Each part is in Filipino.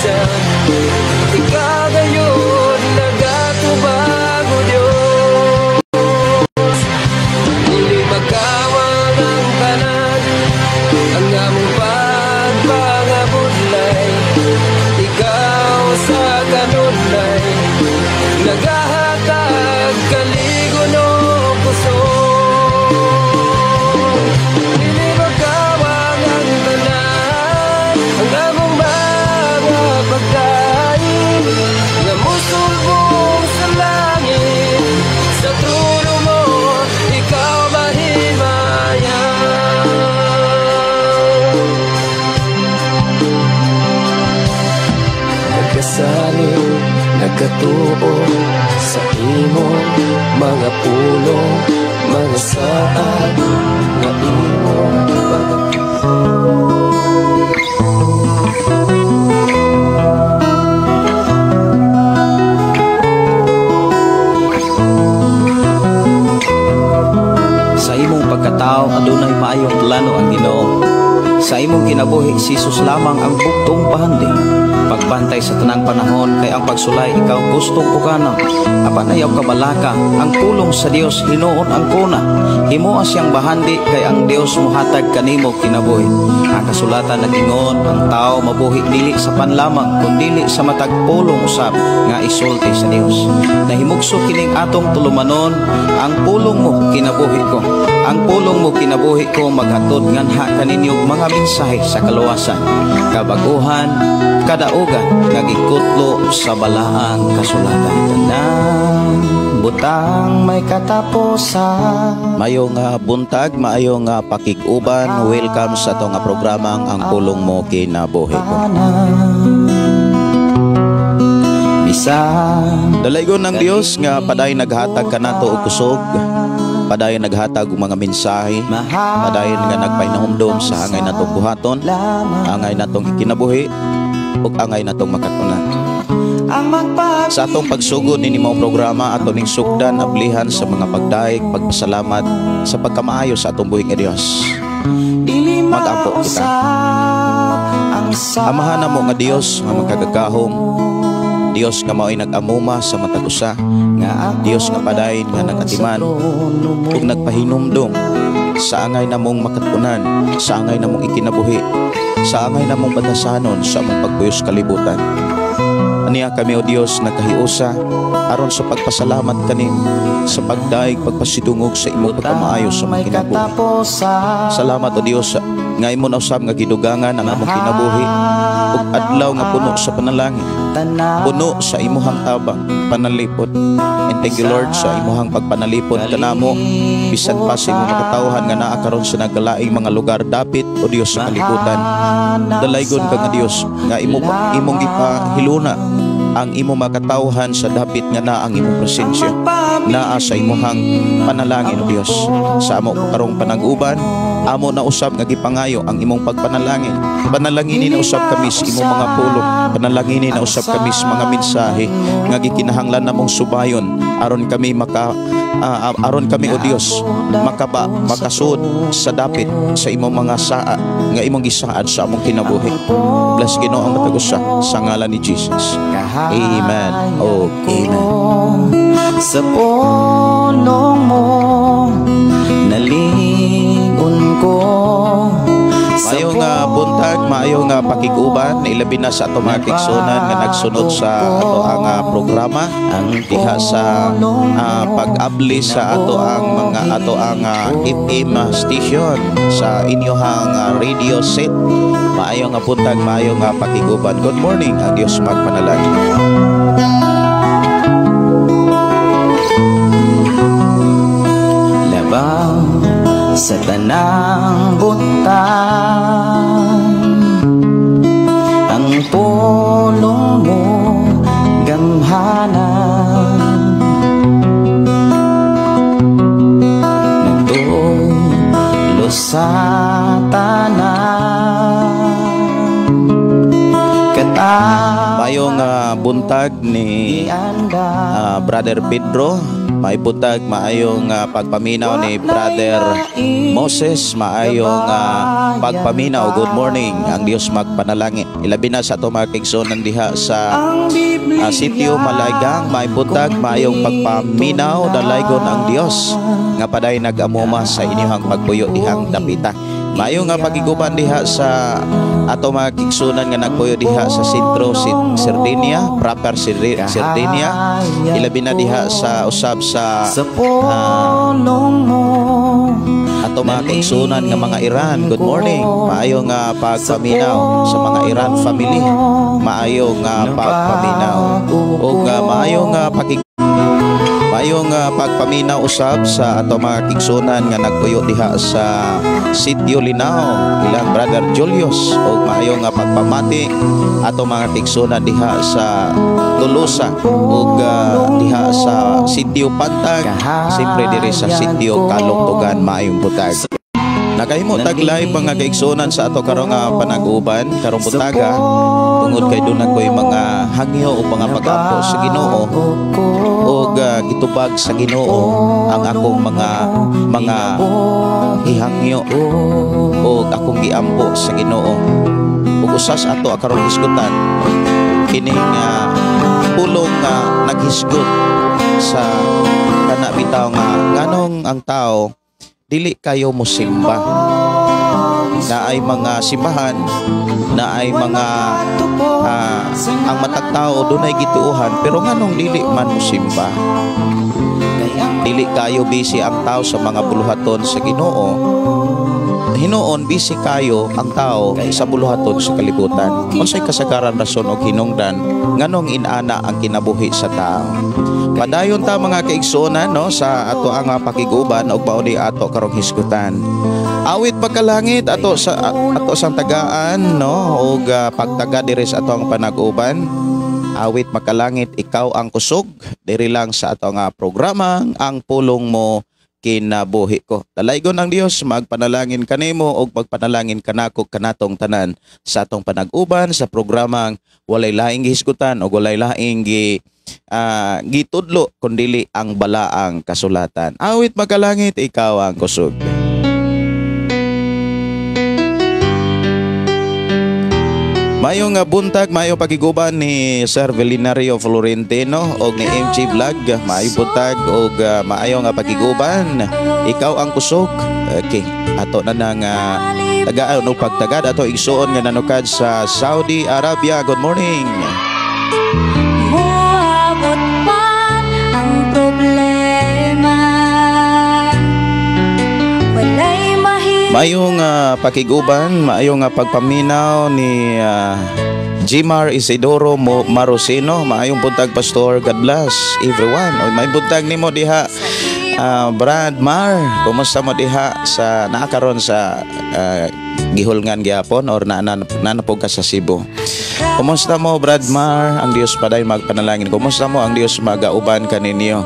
bisan ikaw gayon nagatubag o Diyos. Dili magkawang ang tanan, ang among pagpangabudlay. Ikaw sa kanunay nagahatag kaligon o puso. Dili magkawang ang tanan, ang among mga pagkain nga musulbong sa langit. Sa trono mo ikaw mahimayan. Nagkasaling nagkatuo sa imong mga pulong, mga saad nga imong Sa imong pagkatao adunay maayong plano ang Ginoo. Sa imong kinabuhi si Jesus lamang ang buktong bahandi. Pagbantay sa tanang panahon kay ang pagsulay ikaw gustong pugana. Apan ayaw kabalaka ang pulong sa Dios hinuon ang kuna. Himoa siyang bahandi kay ang Dios mohatag kanimo kinabuhi. Ang kasulatan nagingon ang tao mabuhi dili sa panlamang kundi sa matag pulong usab nga isulti sa Dios. Nahimugso kining atong tulumanon ang pulong mo kinabuhi ko. Ang pulong mo kinabuhi ko maghatod nganha kaninyong mga mensahe sa kaluwasan, kabaguhan, kadaugan nga gikutlo sa balaang kasulatan. Tanang butang may katapusan. Mayong buntag, maayong pakiguban. Welcome sa itong programang ang pulong mo kinabuhi ko. Dalaygon ng Dios nga paday naghatag kanato og kusog, padayon naghatag og mga mensahe, padayon nga nagpahinumdom sa angay natong buhaton, angay natong kinabuhi ug angay natong makatunan. Sa atong pagsugod nini mao programa ato ning sugdan ablihan sa mga pagdaig, pagpasalamat sa pagkamaayo sa atong buhing Dios. Mag-ampo kita. Amahan namo nga Dios nga magkagagahom, Dios nga mao'y nag-amuma sa matag usa, Dios nga padayon nga nagatiman ug nagpahinumdom sa angay namong makatunan, sa angay namong ikinabuhi, sa angay namong batasanon sa among pagpuyos kalibutan. Aniya kami o Dios nagkahiusa aron sa pagpasalamat kanin sa pagdaig pagpasidungog sa imong pagkamaayo sa mga kinabuhi. Salamat o Dios nga imo na usab nga gidugangan ang among kinabuhi ug adlaw nga puno sa panalangin, puno sa imuhang tabang panalipod. And thank you Lord sa imuhang pagpanalipod kanamo bisan pa sa imong makatawhan nga naa karon sa nagkalaing mga lugar dapit o Dios sa kalibutan. Dalaygon ka nga Dios nga imong ipahiluna ang imong makatawhan sa dapit nga naa ang imong presensya, naa sa imuhang panalangin o Dios. Sa amo karong panag-uban amo na usab nga gipangayo ang imong pagpanalangin. Panalanginin na usab kami sa imong mga pulong, panalanginin na usab kami sa mga mensahe nga gikinahanglan namong subayon aron kami aron kami o Dios makasud sa dapit sa imong mga saa nga imong gisaad sa among kinabuhi. Bless Ginoo ang matag usa sa ngalan ni Jesus. Amen. Oh, amen. Sa pulong mo nalingon ko. Maayong buntag, maayong pakiguban, ilabi na sa ato mga tigsunan nga nagsunod sa ato ang programa diha sa pag-abli sa ato ang FM station sa inyohang radio set. Maayong buntag, maayong pakiguban. Good morning, ang Dios magpanalangin. Labang sa tanang butang ang pulong mo gamhanan, nagdulo sa Mayong buntag ni Brother Pedro May buntag, maayong pagpaminaw ni Brother Moses, maayong pagpaminaw. Good morning. Ang Dios magpanalangin. Ilabi na sa ato mga kaigsunan diha sa sitio Malaygang. May buntag, maayong pagpaminaw. Dalaygon ang Dios nga paday nag-amuma sa inyong pagpuyo dihang dapita. Maayong pagiguban diha sa ato mga kigsunan nga nagpuyo diha sa sentro Sardinia, proper Sardinia. Ilabi na diha sa usab sa ato mga kigsunan nga mga Iran. Good morning. Maayong pagpaminaw sa mga Iran family. Maayong pagpaminaw o maayong pagpaminaw usab sa ato mga kigsunan nga nagpuyo diha sa Sitio Linao, ilang Brother Julius, o maayong pagpamati ato mga kigsunan diha sa Tolosa o diha sa Sitio Pantag, siyempre diri sa Sitio Kalungtugan. Maayong butag. Nakahimo taglay mga kaigsunan sa ato karong panag-uban karong butaga tungod kay dunay koy mga hangyo o mga pag-ampo sa Ginoo o gitubag sa Ginoo ang akong mga ihangyo o akong giampo sa Ginoo. Ug usas ato karong hisgutan kining pulong naghisgot sa kana bitaw nga nganong ang tao dili kayo mosimba. Na ay mga simbahan, na ay mga ang matag tao dunay gituohan, pero nganong dili man mosimba? Dili kayo busy ang tao sa mga buluhaton sa Ginoo. Hinoon busy kayo ang tao sa buluhaton sa kalibutan. Unsay kasagaran rason og hinungdan nganong inana ang kinabuhi sa tao? Padayon ta mga kaigsunan no sa ato ang pakiguban og baudi ato karong hisgutan. Awit pagkalangit ato sang tagaan no og pagtaga diri sa ato ang panag-uban. Awit makalangit ikaw ang kusog diri lang sa ato nga programa ang pulong mo kinabuhi ko. Dalaygon ang Dios magpanalangin kanimo og magpanalangin kanako kanatong tanan sa atong panag-uban sa programang walay laing gihisgutan o walay laing gitudlo kundili ang balaang kasulatan. Awit makalangit ikaw ang kusog. Mayong buntag, mayong pagiguban ni Sir Velinario Florentino o ni MG Vlog. Mayong buntag o mayong pagiguban. Ikaw ang kusog. Okay. Ato na nang tagaan o pagtagad. Ato igsuon nga nanukad sa Saudi Arabia. Good morning. Muabot pa ang problema. Walay Mayong pakiguban, mayong pagpaminaw ni Jimar Isidoro Marosino. Maayong buntag Pastor. God bless everyone. O may buntag nimo diha Brad Mar. Kumusta mo diha sa naakaron sa gihulngan gyapon or nanapog ka sa Cebu? Kumusta mo Brad Mar? Ang Dios paday magpanalangin. Kumusta mo? Ang Dios magauban kaninyo.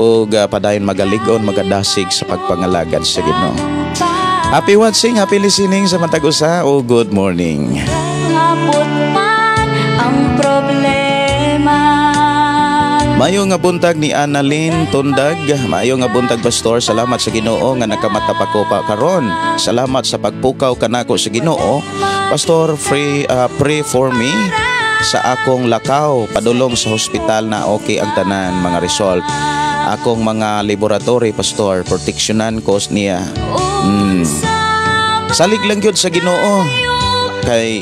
Ug padayon magaligon magadasig sa pagpangalagad sa Ginoo. Happy watching, happy listening sa Matag-Usa o good morning. Abot man ang problema. Mayong buntag ni Annalyn Tundag. Mayong buntag Pastor. Salamat sa Ginoo nga nakamata pa ko pa karon. Salamat sa pagpukaw kanako sa Ginoo. Pastor, pray for me sa akong lakaw padulong sa hospital na okay ang tanan mga result. Akong mga laboratory Pastor, proteksyonan ko niya. Salig lang yun sa Ginoo kay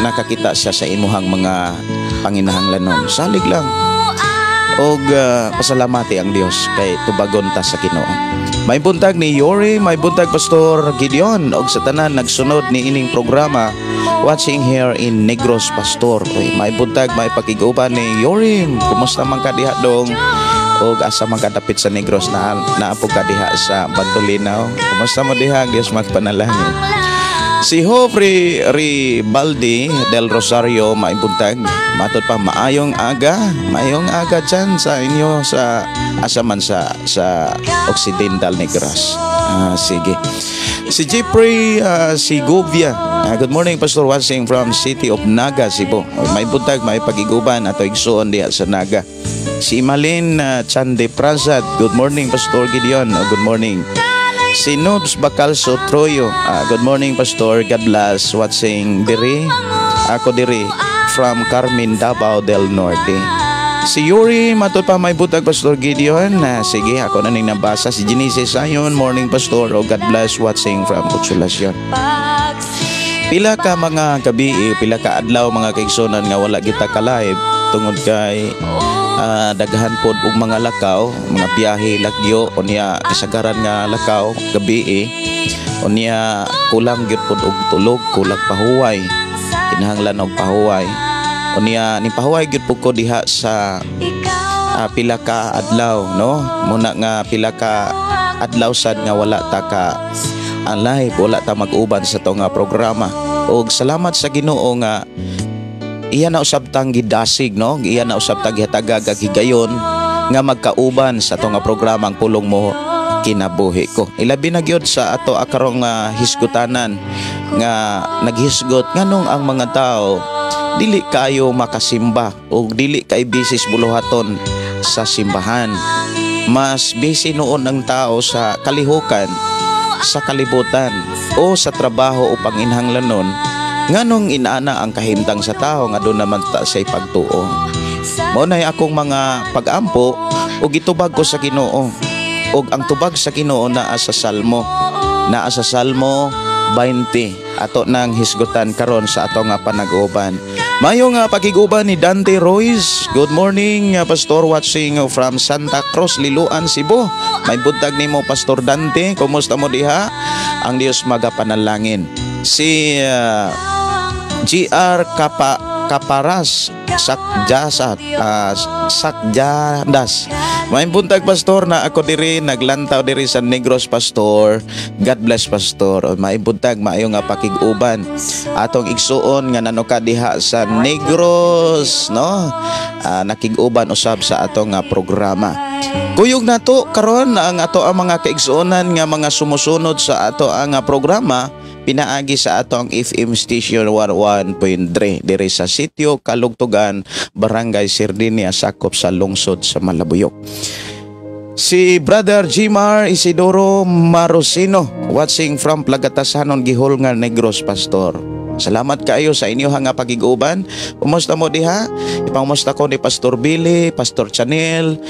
nakakita siya sa imuhang mga panginahanglanon. Salig lang. Og pasalamati ang Dios kay tubagon ta sa Ginoo. May buntag ni Yori, may buntag Pastor Gideon og sa tanan nagsunod ni ining programa watching here in Negros Pastor. May buntag, may pakiguban ni Yori. Kumusta man ka diha dong? O asa magkadapit sa Negros na naapog ka diha sa Bantolinaw. Kumusta mo diha? Diyos magpanalangin. Si Jofre Ribaldi del Rosario maibuntag. Matod pa maayong aga dyan sa inyo sa asaman sa Occidental Negros. Sige. Si Jeffrey Sigovia. Good morning Pastor, watching from City of Naga, Cebu. May buntag, may pagiguban ato igsuon diha sa Naga. Si Imalin Chande Prasad, good morning Pastor Gideon. Good morning. Si Nubs Bacalso Troyo, good morning Pastor, God bless. Watching diri, ako diri from Carmen, Davao del Norte. Si Yuri matod pa may butag Pastor Gideon. Sige, ako na ning nabasa. Si Genesis Ayon, morning Pastor, God bless. Watching from Consolacion. Pila ka mga gabi, pila ka adlaw mga kaigsunan nga wala kita ka-live tungod kay daghan pod og mga lakaw, mga biyahe lagyo unya kasagaran nga lakaw gabi unya kulang gyud pod og tulog, kulang pahuway, kinahanglan og pahuway unya ni pahuway gyud pod ko diha sa pila ka adlaw, no? Muna nga pila ka adlaw sad nga wala ta ka live, wala ta mag-uban sa to nga programa. Og salamat sa Ginoo nga iya na usab tang gidasig, no? Iya na usab tang gihatagag higayon nga magkauban sa to nga programang Pulong Mo Kinabuhi Ko. Ilabi na gyud sa ato akarong hisgutanan nga naghisgot nganong ang mga tao dili kayo makasimba o dili kay bisis buluhaton sa simbahan. Mas busy noon ang tao sa kalihukan, sa kalibutan o sa trabaho o panginhanglanon nganong inaana ang kahimtang sa tao nga doon naman ta say pagtuo. Mao nay akong mga pag-ampo o gitubag ko sa Ginoo. Og ang tubag sa Ginoo naa sa Salmo 20 ato nang hisgutan karon sa ato nga panag-uban. Mayo nga pakiguban ni Dante Royce. Good morning Pastor, watching from Santa Cruz, Liloan, Cebu. May buntag nimo Pastor Dante, kumusta mo diha? Ang Dios magapanalangin. Si GR Kaparas Sakjadas. May buntag Pastor na ako diri naglantaw diri sa Negros Pastor. God bless Pastor. May buntag maayo nga pakiguban atong igsuon nga nanuka diha sa Negros, no? Nakiguban usab sa atong nga programa. Kuyog nato karon ang ato ang mga kaigsuonan nga mga sumusunod sa ato ang programa pinaagi sa ato ang FM station 101.3 diri sa sitio Kalugtugan, Barangay Sardinia, sakop sa lungsod sa Malabuyok. Si Brother Jimar Isidoro Marosino, watching from Plagatasanon, Gihulngan, Negros Pastor. Salamat kayo sa inyo nga pagiguban. Kumusta mo diha? Ipangumusta ko ni Pastor Billy, Pastor Chanel,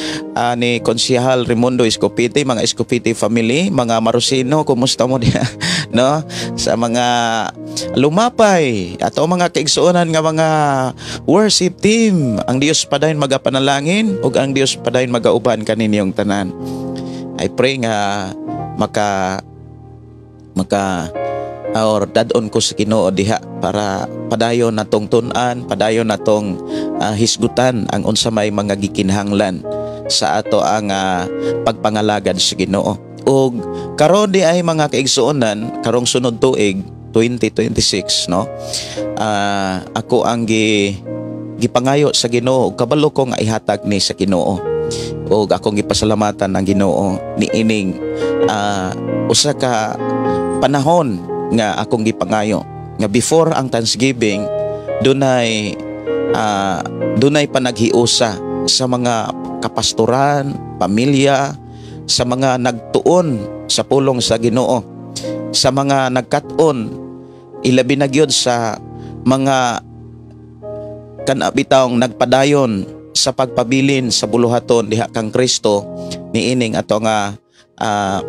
ni Konsehal Raimundo Escopete, mga Escopete family, mga Marosino, kumusta mo diha? No? Sa mga lumapay at mga kaigsuonan nga mga worship team, ang Dios padayon magapanalangin ug ang Dios padayon magauban kaninyong tanan. I pray nga maka or dadon ko sa Ginoo diha para padayon natong tun-an, padayon natong hisgutan ang unsa may mga gikinahanglan sa ato ang pagpangalagad sa Ginoo. Og karon di ay mga kaigsuonan karong sunod tuig 2026, no? Ako ang gipangayo sa Ginoo ug kabalo ko nga ihatag ni sa Ginoo. Og akong gipasalamatan ang Ginoo ni ining usa ka panahon nga akong gipangayo nga before ang Thanksgiving dunay panaghiusa sa mga kapastoran, pamilya, sa mga nagtuon sa pulong sa Ginoo, sa mga nagkat-on ilabi na gyud sa mga kanabitawng nagpadayon sa pagpabilin sa buluhaton diha kang Kristo niining ato nga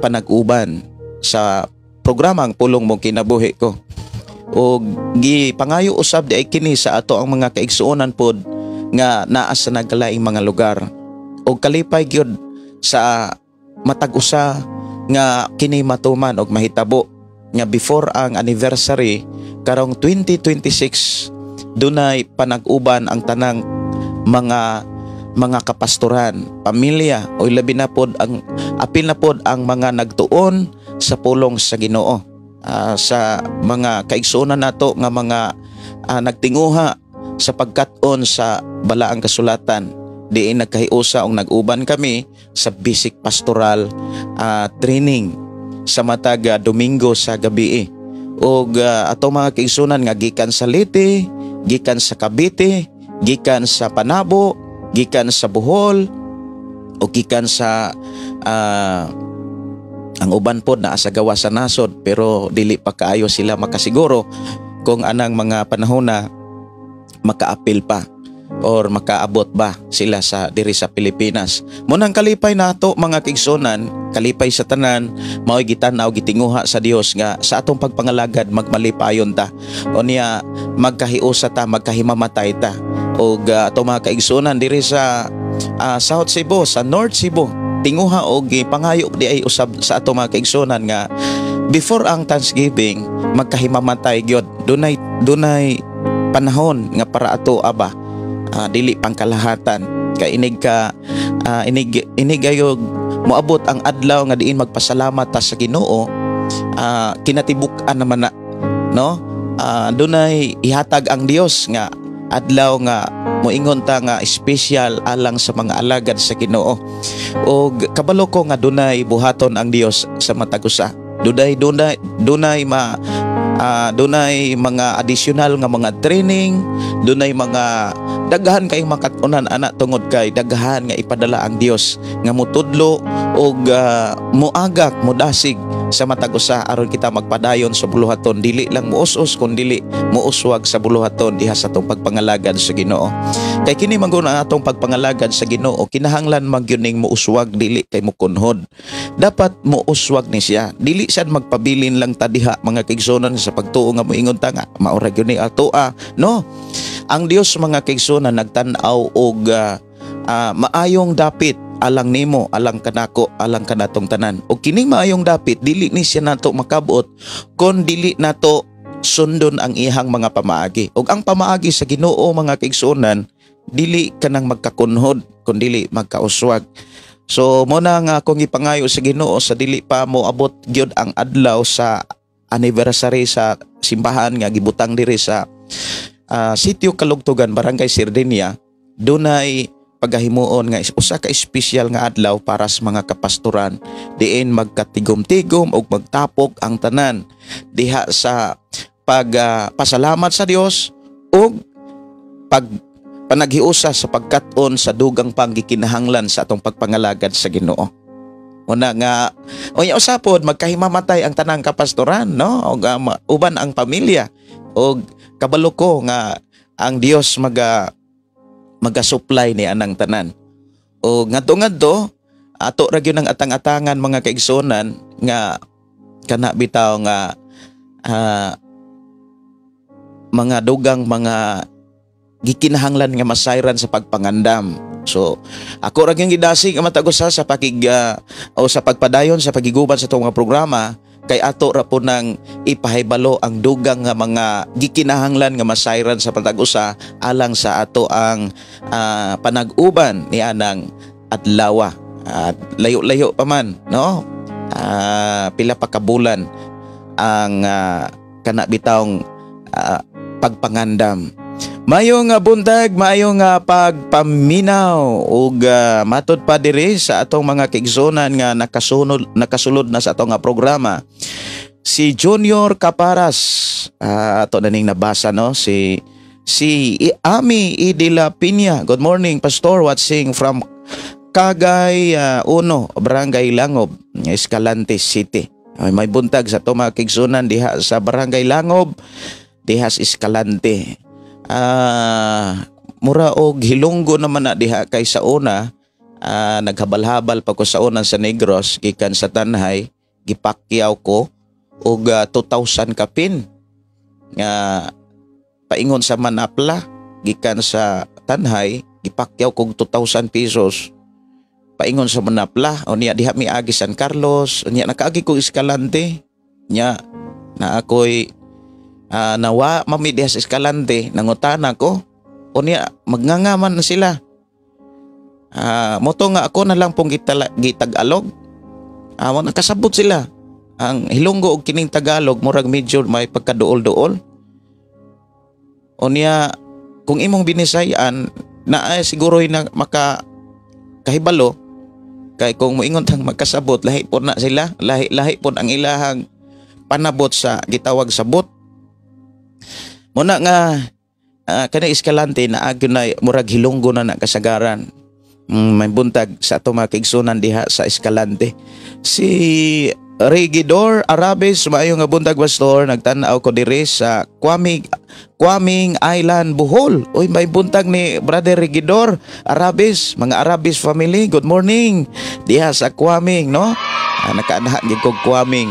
panag-uban sa programang Pulong Mo Kinabuhi Ko. O gipangayo usab di ay kini sa ato ang mga kaigsuonan pod nga naa sa nagkalaing mga lugar. O kalipay gyud sa matag usa nga kini matuman og mahitabo nga before ang anniversary karong 2026 dunay panag-uban ang tanang mga kapastoran, pamilya o labi na pod ang apil na pod ang mga nagtuon sa pulong sa Ginoo, sa mga kaigsuonan nato nga mga nagtinguha sa pagkat-on sa balaang kasulatan. Diin nagkahiusa og nag-uban kami sa basic pastoral training sa matag Domingo sa gabi. Og ato mga kaigsuonan nga gikan sa Leyte, gikan sa Cavite, gikan sa Panabo, gikan sa Bohol o gikan sa ang uban pod naa sa gawa sa nasod pero dili pa kaayo sila makasiguro kung anang mga panahon na makaapil pa or makaabot ba sila sa diri sa Pilipinas. Munang kalipay nato mga kaigsunan, kalipay sa tanan, mao'y gitanaw gitinguha sa Dios nga sa atong pagpangalagad magmalipayon ta. O niya magkahiusa ta, magkahimamatay ta. O ato mga kaigsunan diri sa South Cebu, sa North Cebu, tinguha og gipangayo di ay usab sa ato mga kaigsunan nga before ang Thanksgiving magkahimamatay gyud. Dunay panahon nga para ato aba dili pangkalahatan kay inig ayog moabot ang adlaw nga diin magpasalamat ta sa Ginoo. Kinatibuk-an naman na no, dunay ihatag ang Dios nga adlaw nga moingon ta nga special alang sa mga alagad sa Ginoo. O kabalo ko nga dunay buhaton ang Dios sa matag usa. Dunay mga additional nga mga training, dunay mga daghan kay makatunan ana tungod kay daghan nga ipadala ang Dios nga mutudlo og moagak modasig sa matag usa aron kita magpadayon sa buluhaton, dili lang muus-us kundi muuswag sa buluhaton diha sa atong pagpangalagad sa Ginoo. Kay kini mangun ang atong pagpangalagad sa Ginoo, kinahanglan magyuning muuswag dili kay mukunhod. Dapat muuswag ni siya, dili sad magpabilin lang ta diha mga kaigsunan sa pagtuo nga moingon ta nga maura gyud ni atoa. No, ang Dios mga kaigsunan nagtan-aw og maayong dapit alang nimo, alang kanako, alang kanatong tanan. O kining maayong dapit dili ni siya nato makabot kon dili nato sundon ang ihang mga pamaagi. Og ang pamaagi sa Ginoo mga kaigsunan dili kanang magkakunhod kun dili magkauswag. So mo na nga akong ipangayo sa Ginoo sa dili pa mo abot gyud ang adlaw sa anniversary sa simbahan nga gibutang diri sa Sitio Kalugtugan, Barangay Sardenia, dunay pagahimuon nga usa ka espesyal nga adlaw para sa mga kapastoran diin magkatigom-tigom og magtapok ang tanan diha sa pasalamat sa Dios og panaghiusa sa pagkat-on sa dugang panggikinahanglan sa atong pagpangalagad sa Ginoo. Una nga unya usapod magkahimamatay ang tanang kapastoran, no, og uban ang pamilya og kabalo ko nga ang Dios maga-supply ni anang tanan. O ngadto ato ra gyud ang atang-atangan mga kaigsonan nga kana bitaw nga mga dugang mga gikinahanglan nga masayran sa pagpangandam. So ako ra gyud gidasig ang matag usa sa sa pagpadayon sa pagiguban sa itong mga programa kay ato ra po nang ipahibalo ang dugang nga mga gikinahanglan nga masayran sa patag-usa alang sa ato ang panag-uban ni anang adlaw. At layo-layo pa man, no? Pila pa ka bulan ang kana bitawng pagpangandam. Mayong buntag, mayong pagpaminaw ug matud pa diri sa atong mga kaigsonan nga nakasulod na sa atong programa. Si Junior Caparas, ato na ning nabasa, no, si Ami Idila Piña. Good morning Pastor, watching from Cagay 1, Barangay Langob, Escalante City. May buntag sa atong mga kaigsonan diha sa Barangay Langob, diha sa Escalante. Mura og hilunggo naman na diha kay sa una naghabal-habal pa ko sa una sa Negros gikan sa Tanhay, gipakyaw ko og 2,000 kapin nga paingon sa Manapla gikan sa Tanhay, gipakyaw kog 2,000 pesos paingon sa Manapla. O niya diha miagi San Carlos, niya nakaagi ko Escalante, niya na ako'y nawa mamidiha sa Escalante, nangutana ko o niya magngangaman na sila. Moto nga ako na lang pong gitagalog. Nakasabot sila ang hilonggo og kining Tagalog murag medyo may pagkaduol-duol. O niya kung imong binisayan na siguro na kahibalo kay kung moingon tang magkasabot lahi po na sila, lahi po ang ilahang panabot sa gitawag sabot. Muna nga kanang Escalante na agyunay murag hilonggo na kasagaran. May buntag sa ato mga kaigsunan diha sa Escalante. Si Regidor Arabes, maayo nga buntag pastor, nagtan-aw ko diri sa Kwaming Island, Bohol. Uy, may buntag ni Brother Regidor Arabes, mga Arabes family. Good morning. Diha sa Kwaming, no? Nakaanaha gyud kog Kwaming.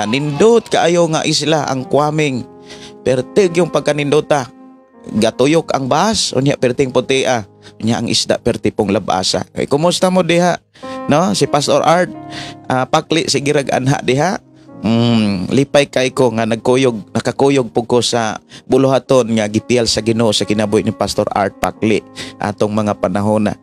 Nindot kaayo nga isla ang Kwaming. Pertig yung pagkanindota. Gatuyok ang bahas, unya perting putia. Unya ang isda perti pong labasa. Ay, kumusta mo diha? No, si Pastor Art pakli sige rag anha diha. Lipay kay ko nga nakakuyog pug ko sa buluhaton nga gipiyal sa Ginoo sa kinabuhi ni Pastor Art pakli atong mga panahon na.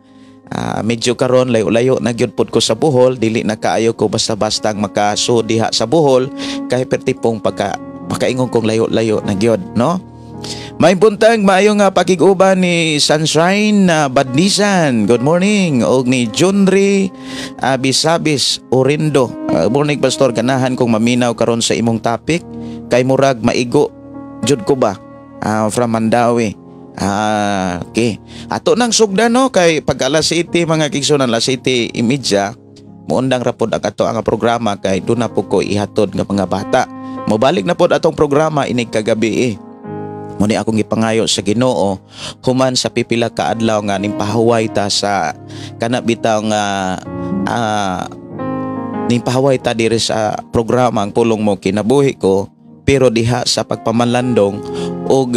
Medyo karon layo-layo na gyud pud ko sa Bohol, dili na kaayo ko basta-bastang makaso diha sa Bohol kay perti pong pagkaingon kong layo-layo na gyud, no? May buntag maayo nga pakiguban ni Sunshine Badnisan. Good morning. Og ni Junri Bisabis Orindo. Morning Pastor, ganahan kong maminaw karon sa imong topic kay murag maigo jud ko ba from Mandawi. Okay. Ato nang sugdan no kay pag alas 7 mga kigsunan, alas 7:30 muundang ra pod ang ato ang programa kay duna po ko ihatod nga mga bata. Mobalik na pod atong programa inig kagabi Muni akong ipangayo sa Ginoo human sa pipila ka adlaw nga nimpahuway ta sa kana bitaw nga nimpahuway ta diri sa programa ang pulong mo kinabuhi ko, pero diha sa pagpamanlandong o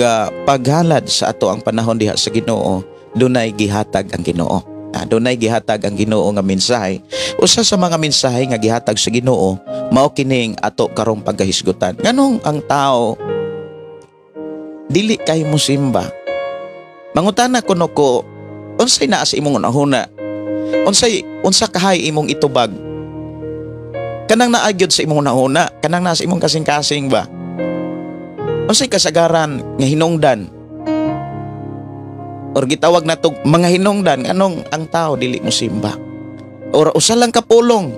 paghalad sa ato ang panahon diha sa Ginoo, dunay gihatag ang Ginoo. Dunay gihatag ang Ginoo nga mensahe. Usa sa mga mensahe nga gihatag sa Ginoo mao kining ato karong pagkahisgutan. Nganong ang tao dili kay mo simba? Mangutana kuno ko, unsay naa sa imong unahuna? Unsa kahay imong itubag? Kanang naagyod sa imong unahuna, kanang naa sa imong kasing-kasing ba? Unsay kasagaran nga hinungdan? Or gitawag na to mga hinungdan, anong ang tao dili mo simba? Or usa lang kapulong?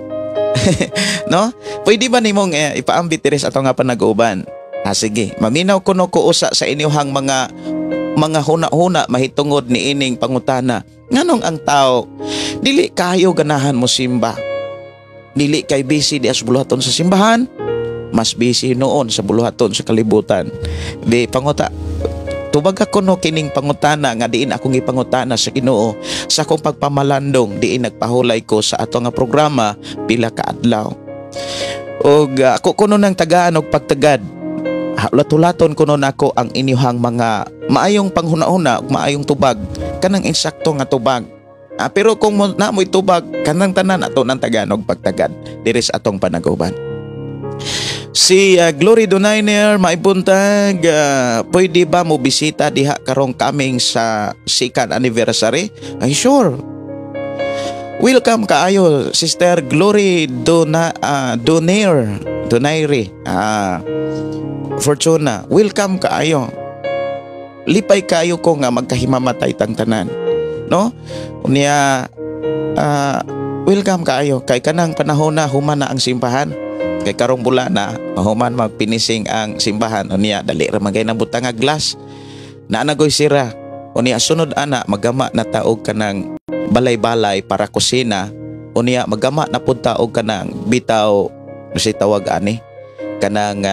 No? Pwede ba nimong ipaambit diri sa ato nga panag-uban? Sige, maminaw kuno ko usa sa inyong mga huna-huna mahitungod ni ining pangutana. Nganong ang tao dili kayo ganahan mo simba? Dili kay busy di sa buluhaton sa simbahan, mas busy noon sa buluhaton sa kalibutan. Di panguta tubag ako no kining pangutana nga diin akong ipangutana sa Ginoo sa akong pagpamalandong diin nagpahulay ko sa ato nga programa pila ka adlaw. Og ako kuno nang tagaan og pagtagad. Latulaton kuno nako ang inyong mga maayong panghuna-huna ug maayong tubag, kanang insakto nga tubag. Pero kung na mo itubag kanang tanan ato nang tagaan og pagtagad diri sa atong panag-uban. Si Glory Donainer maibuntag, pwede ba mo bisita diha karong kaming sa second anniversary? Ay sure. Welcome kaayo Sister Glory Donaire Fortuna. Welcome kaayo. Lipay kayo ko nga magkahimamatay tang tanan, no? Unya welcome kaayo kay kanang panahon na human na ang simbahan. Kay karong bula na mahuman magpinising ang simbahan. Unya dali ra magay nang butang nga glass. Naanagoy sira. Unya sunod ana magama na taog kanang balay-balay para kusina. Unya magama na pud taog kanang bitaw si tawag ani kanang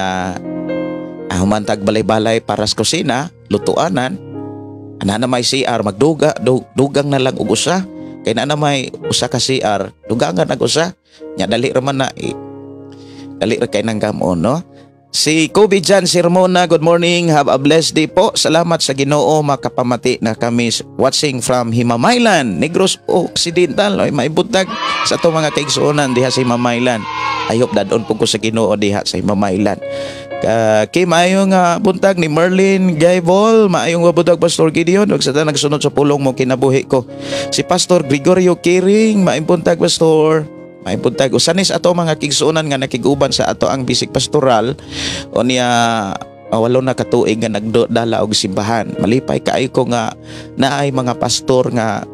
humantag balay-balay para sa kusina, lutuanan. Ana na may CR dugang na lang og usa. Kay na may usa ka CR, dugangan ag usa. Nya dali ra man na dali ra kay nang gamon, no? Si Kobe Jan Sirmona, good morning. Have a blessed day po. Salamat sa Ginoo makapamati na kami watching from Himamaylan, Negros Occidental. Ay maibutag sa ato mga kaigsuonan diha sa Himamaylan. I hope dadon po ko sa Ginoo diha sa Himamaylan. Kay maayong buntag ni Merlin Gaybol, maayong buntag Pastor Gideon, ug sa nagsunod sa pulong mo kinabuhi ko. Si Pastor Gregorio Kiring, maayong buntag Pastor. Maayong buntag usanis ato mga kigsuonan nga nakiguban sa ato ang bisig pastoral o niya walo na katuig nga nagdala og simbahan. Malipay kaayo ko nga naay mga pastor nga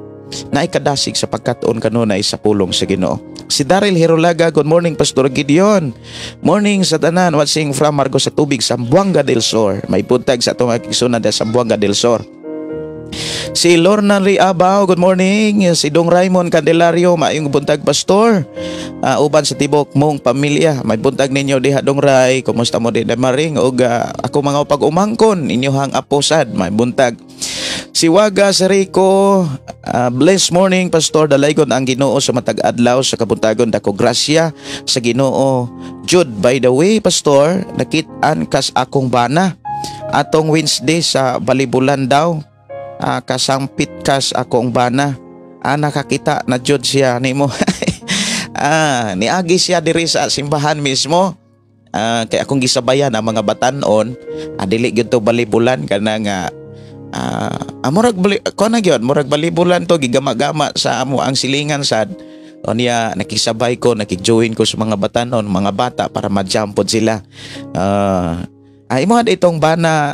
naay kadasig sa pagkatuon kanunay sa pulong sa Ginoo. Si Daryl Hirolaga, good morning Pastor Gideon. Morning sa tanan, watching from Margo sa Tubig, Zamboanga del Sur. May buntag sa itong akisuna sa Zamboanga del Sur. Si Lorna Riabao, good morning. Si Dong Raymond Candelario, maayong buntag Pastor. Uban sa tibok mong pamilya, may buntag ninyo diha Dong Ray. Kumusta mo di Maring? O ako mga pag-umangkon, inyohang aposad, may buntag. Si Waga Rico, blessed morning Pastor, dalaygon ang Ginoo sa matag adlaw sa kabuntagon dako grasya sa Ginoo. Jude, by the way Pastor, nakit-an kas akong bana atong Wednesday sa Balibulan daw. Kasampit kas akong bana. Nakakita na Jude siya nimo. Niagi siya diri sa simbahan mismo. Kaya akong gisabayan ang mga batanon, dili gyud to Balibulan kana nga murag balibulan to gigama-gama sa amo ang silingan sad. O niya nakisabay ko, nakig-join ko sa mga batanon, mga bata para ma-jumpod sila. Imo itong bana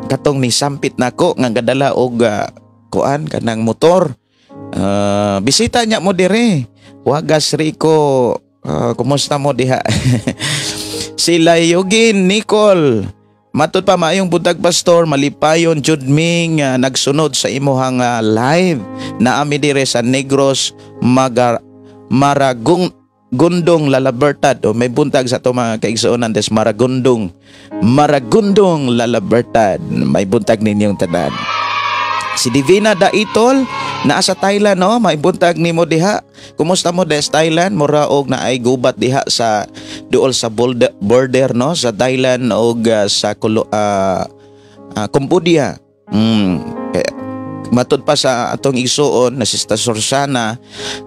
katong ni sampit nako nga gadala og kuan kanang motor. Bisita niya mo dire. Wagas Rico, kumusta mo diha? Si Layugin Nicole, matud pa maayong buntag Pastor, malipayon jud ming nagsunod sa imuhang live na ami dire sa Negros Maragundong Lalabertad. O may buntag sa to mga kaigsuonan des Maragundong Lalabertad. May buntag ninyong tanan. Si Divina Daitol naa sa Thailand, no? May buntag nimo diha. Kumusta mo des Thailand? Mura og na ay gubat diha sa duol sa border, no, sa Thailand og sa Cambodia. Matud pa sa atong igsuon na Sister Sorsana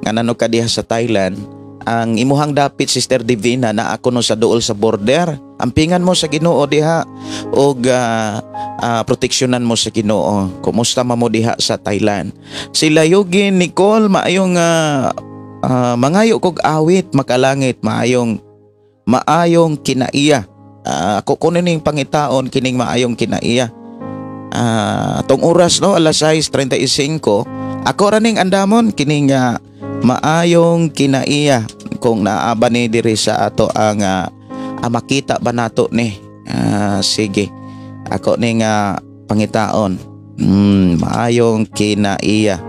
nga nano ka diha sa Thailand, ang imuhang dapit Sister Divina na ako no sa duol sa border. Ampingan mo sa Ginoo diha og proteksyonan mo sa Ginoo. Kumusta mo diha sa Thailand? Si Layugin Nicole, maayong mangayo kog awit makalangit, maayong kinaiya. Ako kunin ning pangitaon kining maayong kinaiya. Tong oras, no, alas 6:35, ako ra ning andamon kining maayong kinaiya kung naaba ni diri sa ato ang makita ba nato ni. Sige, ako ning pangitaon. Maayong kinaiya.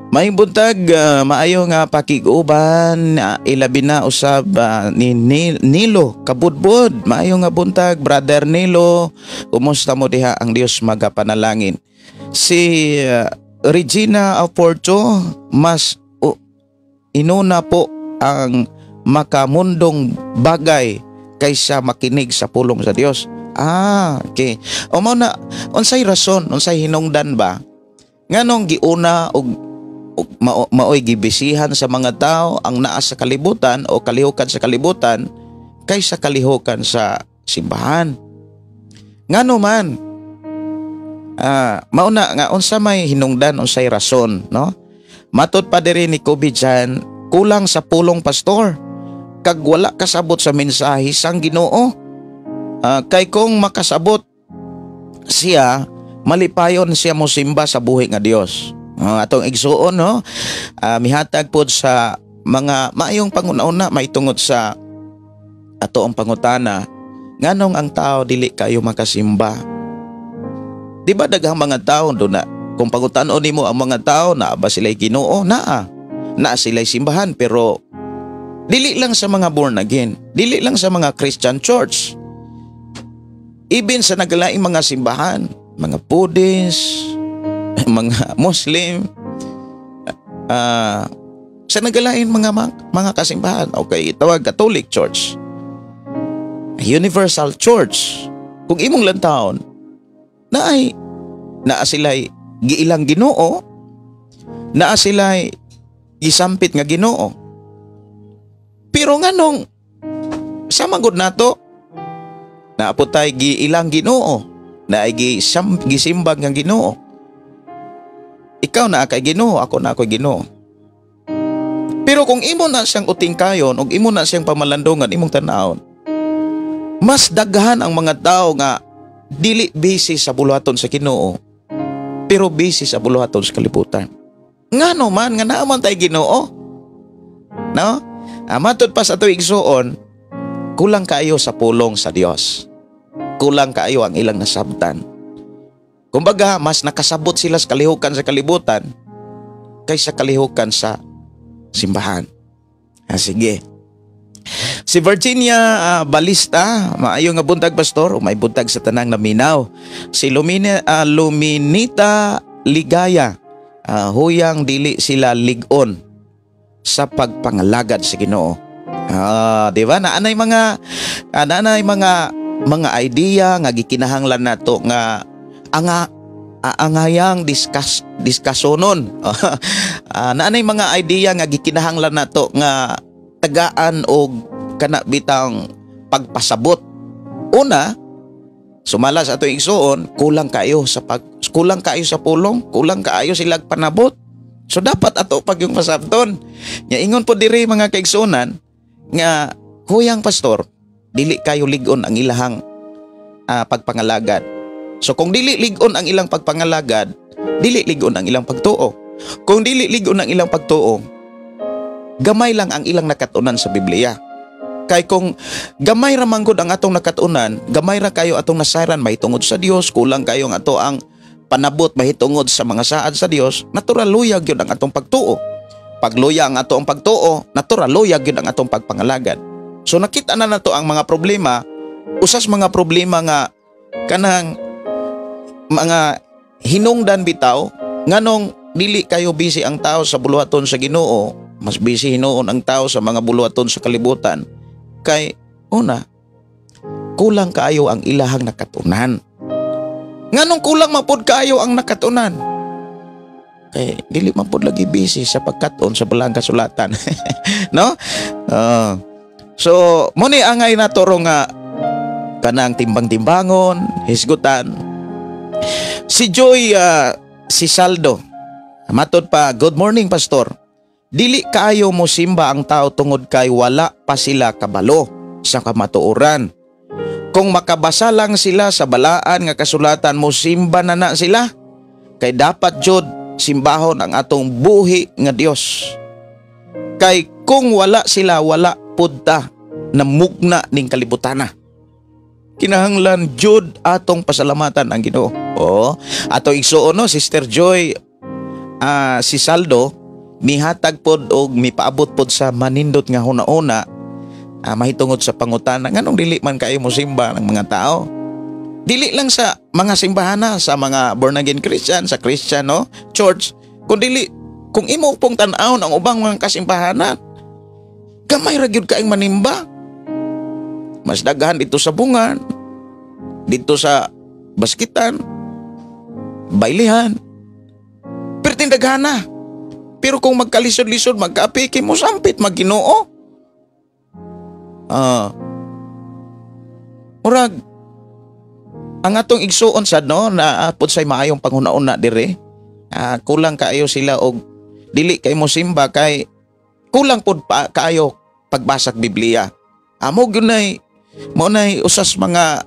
May buntag, maayo nga pakiguban, ilabi na usab ni Nilo Kabudbud. Maayo nga buntag, Brother Nilo. Kumusta mo diha? Ang Dios magapanalangin. Si Regina Oporto, mas inuna po ang makamundong bagay kaysa makinig sa pulong sa Dios. Okay. O mo na, unsay rason, unsay hinungdan ba? Nganong giuna og maoy gibisihan sa mga tao ang naa sa kalibutan o kalihukan sa kalibutan kaysa kalihukan sa simbahan. Ngano man, mauna nga unsa may hinungdan, unsay rason, no? Matud pa diri ni Kobe dyan, kulang sa pulong pastor kag wala kasabot sa mensahe sang Ginoo. Kay kung makasabot siya, malipayon siya mo simba sa buhi nga Dios. Atong igsuon, no, mihatag pod sa mga maayong panguna-una may tungod sa ato ang pangutana, nganong ang tao dili kayo makasimba? Di ba daghang mga tao do na kung pangutan-on nimo ang mga tao na ba sila'y Ginoo? Na sila'y simbahan, pero dili lang sa mga born again, dili lang sa mga Christian church, even sa nagalaing mga simbahan, mga Buddhist, mga Muslim, sa nagalain mga kasimbahan. Okay, tawag Catholic Church, Universal Church. Kung imong lantawon naa sila'y giilang Ginoo, naa sila'y gisampit nga Ginoo, pero nganong sa magod nato naapotay giilang Ginoo, na gisimbag nga Ginoo. Ikaw na kay Ginoo, ako na ako'y Ginoo. Pero kung imo na siyang utingkayon, ug imo na siyang pamalandongan, imong tanawon, mas daghan ang mga tao nga dili busy sa buluhaton sa Ginoo, pero busy sa buluhaton sa kalibutan. Ngano man nga naaman tay Ginoo. No? Matod pa sa ato igsuon, kulang kaayo sa pulong sa Dios. Kulang kaayo ang ilang nasabtan. Kumbaga, mas nakasabot sila sa kalihukan sa kalibutan kaysa kalihukan sa simbahan. Sige. Si Virginia Balista, maayo nga buntag pastor, o may buntag sa tanang naminaw. Si Luminita Ligaya, huyang dili sila ligon sa pagpangalagad sa Ginoo. Di ba? Naanay mga idea nga gikinahanglan nato nga angayang diskasonon. Naanay mga idea nga gikinahanglan nato nga tagaan og kana bitang pagpasabot. Una, sumala sa ato igsuon, kulang kayo sa pulong, kulang kayo sila panabot. So dapat ato pag yung pasabton. Nya ingon po diri mga kaigsuonan nga huyang pastor, dili kayo ligon ang ilahang pagpangalagad. So kung dili ligon ang ilang pagpangalagad, dili ligon ang ilang pagtuo. Kung dili ligon ang ilang pagtuo, gamay lang ang ilang nakatunan sa Biblia. Kay kung gamay ra manggod ang atong nakatunan, gamay ra kayo atong nasaran mahitungod sa Dios, kulang kayo ang ato ang panabot mahitungod sa mga saad sa Dios, natural luyag yun ang atong pagtuo. Pag luya ang ato ang pagtuo, natural luyag yun ang atong pagpangalagad. So nakita na nato ang mga problema, usas mga problema nga kanang mga hinungdan bitaw, nganong dili kayo busy ang tao sa buluhaton sa Ginoo, mas busy hinuon ang tao sa mga buluhaton sa kalibutan. Kay una, kulang kaayo ang ilahang nakatunan. Nganong kulang mapod kaayo ang nakatunan? Kay dili mapod lagi busy sa pagkaton sa balang kasulatan. No? So muni angay nato ro nga kanang timbang-timbangon, hisgutan. Si Joy si Saldo, matod pa, good morning pastor. Dili kaayo mo simba ang tao tungod kay wala pa sila kabalo sa kamatuoran. Kung makabasa lang sila sa balaan nga kasulatan, mo simba na sila. Kay dapat jud simbahon ang atong buhi nga Dios. Kay kung wala sila, wala pudta na mugna ning kalibutana. Kinahanglan jud atong pasalamatan ang Ginoo. Ato igsuon no, Sister Joy si Saldo, mihatag pod og mipaabot pod sa manindot nga huna-una mahitungod sa pangutana nganong dili man kayo mosimba ng mga tao. Dili lang sa mga simbahana, sa mga born again Christian, sa Christian no church, kung imo pong tan-awon ang ubang mga kasimbahanan, gamay ra gyud kaayong manimba. Mas daghan dito sa bungan, dito sa baskitan, bailihan, perting daghan na. Pero kung magkalisod-lisod, magkaapiki mo, sampit, mag-Ginoo. Murag, ang atong igsuon sad no, na apod say maayong panghuna-una dire, kulang kaayo sila og dili kay mo simba kay kulang pod pa kaayo pagbasag Biblia. Amo gyunay mo nay usas mga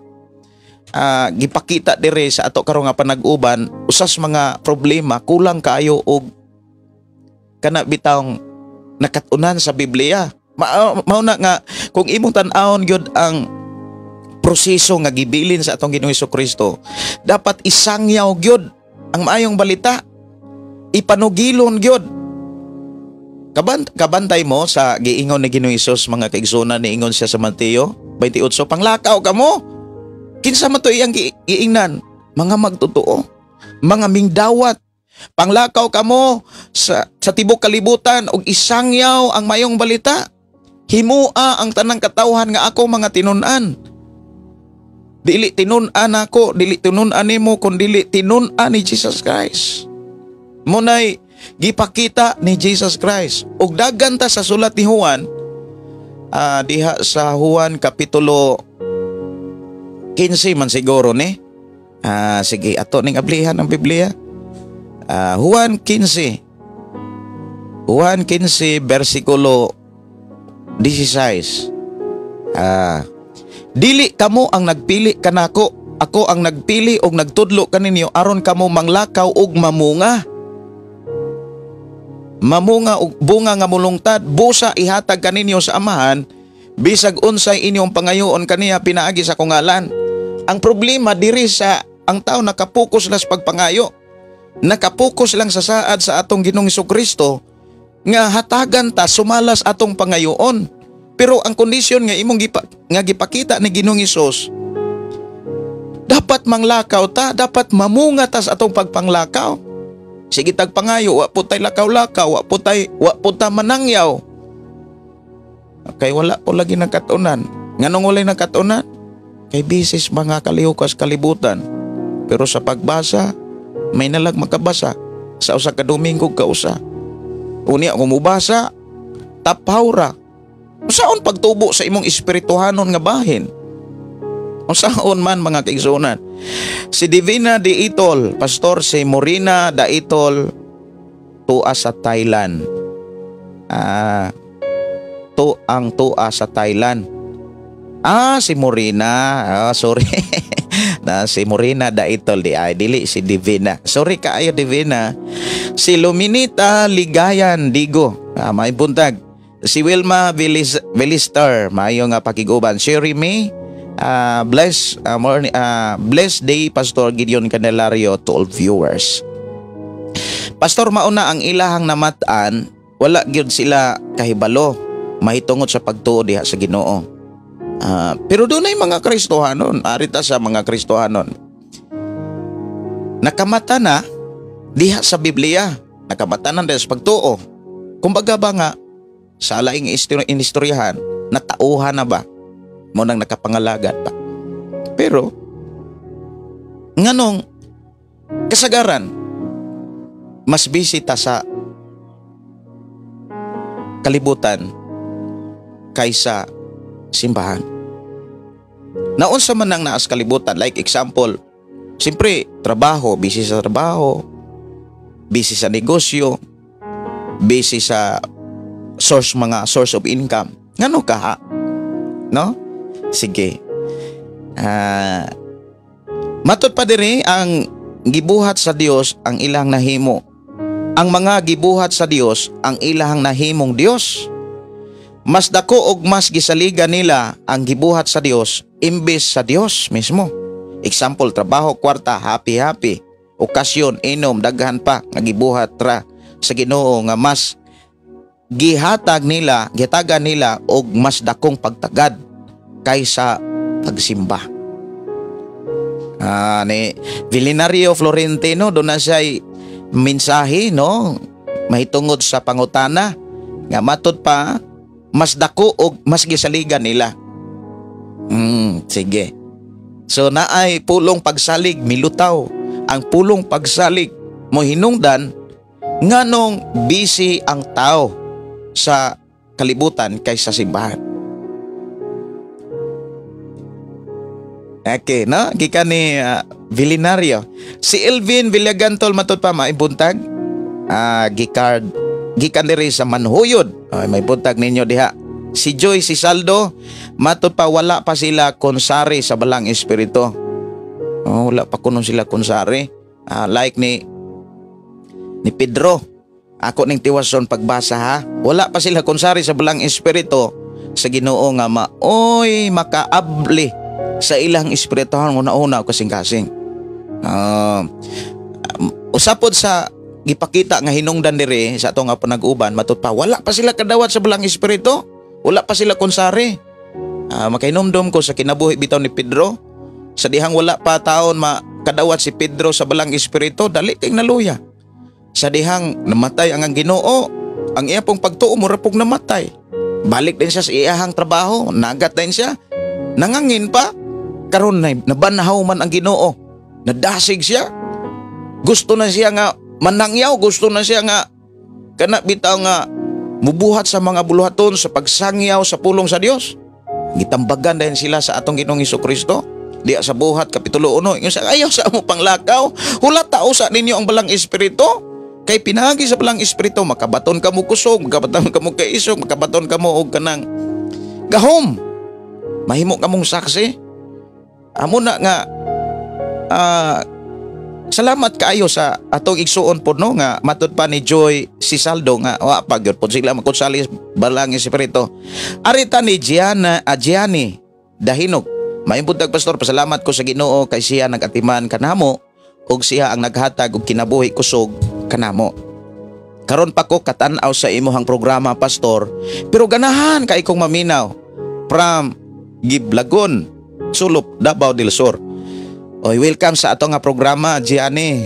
gipakita dire sa ato karon nga panag-uban, usas mga problema, kulang kaayo og kana bitawng nakatunan sa Biblia. Mauna nga kung imong tan-awon gyud ang proseso nga gibilin sa atong Ginoong Hesukristo, dapat isangyaw gyud ang maayong balita, ipanugilon gyud. Kabantay mo sa giingon ni Ginoong Hesus mga kaigsunan, ni ingon siya sa Mateo 28, panglakaw kamo. Kinsa man to iyang giingnan? Mga magtotoo, mga mingdawat. Panglakaw kamo sa tibok kalibutan og isangyaw ang mayong balita. Himua ang tanang katawhan nga ako mga tinun-an. Dili tinun-an ako, dili tinun-an nimo, kundi dili tinun-an ni Jesus Christ. Munay gipakita ni Jesus Christ. Og daghan ta sa sulat ni Juan, diha sa Juan kapitulo 15 man siguro ni. Sige, ato ning ablihan ang Biblia. Juan 15 versikulo 16. Dili kamo ang nagpili kanako, ako ang nagpili og nagtudlo kaninyo aron kamo manglakaw og mamunga. mamunga og bunga nga mulungtad, busa ihatag kaninyo sa amahan, bisag unsay inyong pangayoon kaniya pinaagi sa kungalan. Ang problema diri sa ang tao nakapokus lang sa pagpangayo. Nakapokus lang sa saad sa atong Ginoong Hesukristo nga hatagan ta sumalas atong pangayoon. Pero ang kondisyon nga imong gipakita ni Ginoong Hesus, dapat manglakaw ta, dapat mamunga ta sa atong pagpanglakaw. Sige tagpangayo, wa po tay lakaw-lakaw, wa po ta manangyaw. Kay wala po lagi nagkatunan. Nganong walay nagkatunan? Kay bisis mga kalihukas kalibutan. Pero sa pagbasa, may nalag makabasa. Sa usa ka Domingo ka usa. Unya kung mubasa, tapawra. Usaon pagtubo sa imong espirituhanon nga bahin? Usaon man mga kaigsunan. Si Divina de Itol, Pastor si Morina de Itol, tua sa Thailand. Tua sa Thailand. Si Morina. Sorry. Si Morina da Itol di ay dili si Divina. Sorry kaayo Divina. Si Luminita Ligayan Digo. May buntag. Si Wilma Velister, mayo nga pakiguban. Sherry May, blessed day Pastor Gideon Candelario to all viewers. Pastor, mauna ang ilahang namatan, wala gyud sila kahibalo mahitungod sa pagtuo diha sa Ginoo. Pero doon ay mga Kristohanon, arita sa mga Kristohanon, nakamata na diha sa Biblia, nakamata na diha sa pagtuo. Kumbaga ba nga, sa laing inistoryahan, natauhan na ba? Mo nang nakapangalagat pa. Pero, nganong kasagaran, mas bisita sa kalibutan kaysa simbahan. Naunsa man ang naas kalibutan, like example, siyempre, trabaho, busy sa trabaho, busy sa negosyo, busy sa source of income. Ngano ka ha? No? Sige. Matud pa diri ang gibuhat sa Dios ang ilang nahimo. Ang mga gibuhat sa Dios ang ilang nahimong Dios. Mas dako og mas gisaligan nila ang gibuhat sa Dios imbes sa Dios mismo. Example, trabaho, kwarta, happy. Okasyon, inom, daghan pa nga gibuhat ra sa Ginoo nga mas gihatagan nila og mas dakong pagtagad kaysa pagsimba. Ni Vilinario Florentino doon na siya'y mensahe, no? Mahitungod sa pangutana nga matud pa mas dako og mas gisaligan nila. Sige. So naay pulong pagsalig milutaw. Ang pulong pagsalig mo hinungdan nganong busy ang tao sa kalibutan kaysa simbahan. Okay, no? Gikan ni Vilinario. Si Elvin Villagantol matud pa maibuntag. Gikan diri sa Manhuyod. May buntag ninyo diha. Si Joy, si Saldo, matud pa wala pa sila konsari sa balang espiritu. Wala pa kuno sila konsari. Like ni Pedro. Ako ning tiwason pagbasa ha. Wala pa sila konsari sa balang espiritu sa Ginoo nga maoy makaabli sa ilang espirituhan una-una o kasing-kasing. Usapod sa gipakita nga hinungdan diri sa ato nga panag-uban, matud pa wala pa sila kadawat sa balang espiritu. Wala pa sila konsari. Makahinumdum ko sa kinabuhi bitaw ni Pedro. Sa dihang wala pa taon makadawat si Pedro sa balang espiritu, dali kay naluya. Sa dihang namatay ang Ginoo, ang iya pong pagtuo mura pong namatay. Balik din siya sa iyahang trabaho, nagat din siya. Nangangin pa. Karon na nabanhaw man ang Ginoo. Nadasig siya. Gusto na siya nga manangyaw, gusto na siya nga kana bitaw nga mubuhat sa mga buluhaton sa pagsangyaw sa pulong sa Dios. Gitambagan din sila sa atong Ginoong Hesukristo. Diya sa Buhat Kapitulo 1, yung ayaw sa mo panglakaw, hulata usa ninyo ang balang espiritu. Kay pinagi sa balang espiritu, makabaton ka mo kusog, makabaton ka mo kaisog, makabaton ka mo og kanang gahom. Mahimo ka mong saksi. Amo na nga salamat kaayo sa atong igsuon po no nga matud pa ni Joy si Saldo nga wa pa gyud po sila magkonsali balang espiritu. Arita ni Gianni Dahinog. Maibuntag pastor, pasalamat ko sa Ginoo kay siya nagatiman kanamo ug siya ang naghatag og kinabuhi kusog kanamo. Karon pa ko katan-aw sa imuhang programa pastor, pero ganahan kay kong maminaw from Giblagon, Sulop, Davao del Sur. Oy, welcome sa ato nga programa, Gianni.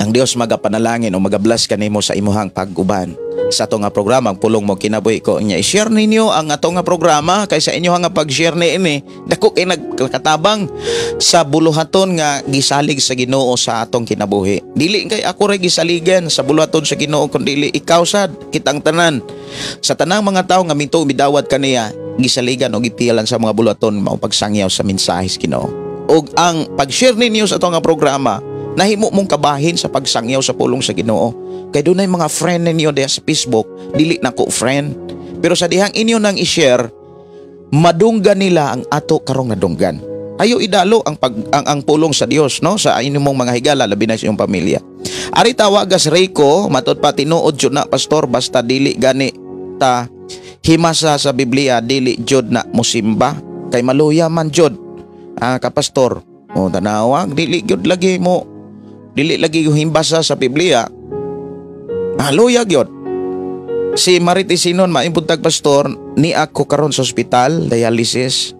Ang Dios magapanalangin o magabless kanimo sa imuhang pag-uban sa ato nga programa. Ang pulong mo kinabuhi ko inya i-share ninyo ang ato nga programa kay sa inyo nga pag-share ni ini dako kay nagkatabang sa buluhaton nga gisalig sa Ginoo sa atong kinabuhi. Dili kay ako ra gisaligan sa buluhaton sa Ginoo kundi ikaw sad kitang tanan. Sa tanang mga tawo nga minto midawat kaniya gisaligan o gipialan sa mga buluhaton mao pagsangyaw sa mensahe sa Ginoo. Og ang pag-share ninyo sa ato nga programa nahimo mong kabahin sa pagsangyaw sa pulong sa Ginoo. Kay dunay mga friend ninyo diha sa Facebook, dili na ko friend. Pero sa dihang inyo nang i-share, madunggan nila ang ato karong nadunggan. Ayo idalo ang pulong sa Dios no sa inyong mga higala labi na sa inyong pamilya. Ari tawagas Rico, matud pa tinuod jud na pastor basta dili gani ta himasa sa Biblia dili jud na musimba kay maluya man jud. Kapastor, o tanawag dili gyud lagi mo dili lagi yung himbasa sa Biblia. Haluya gyud. Si Maritisinon maibuntag pastor ni ako karon sa ospital dialysis.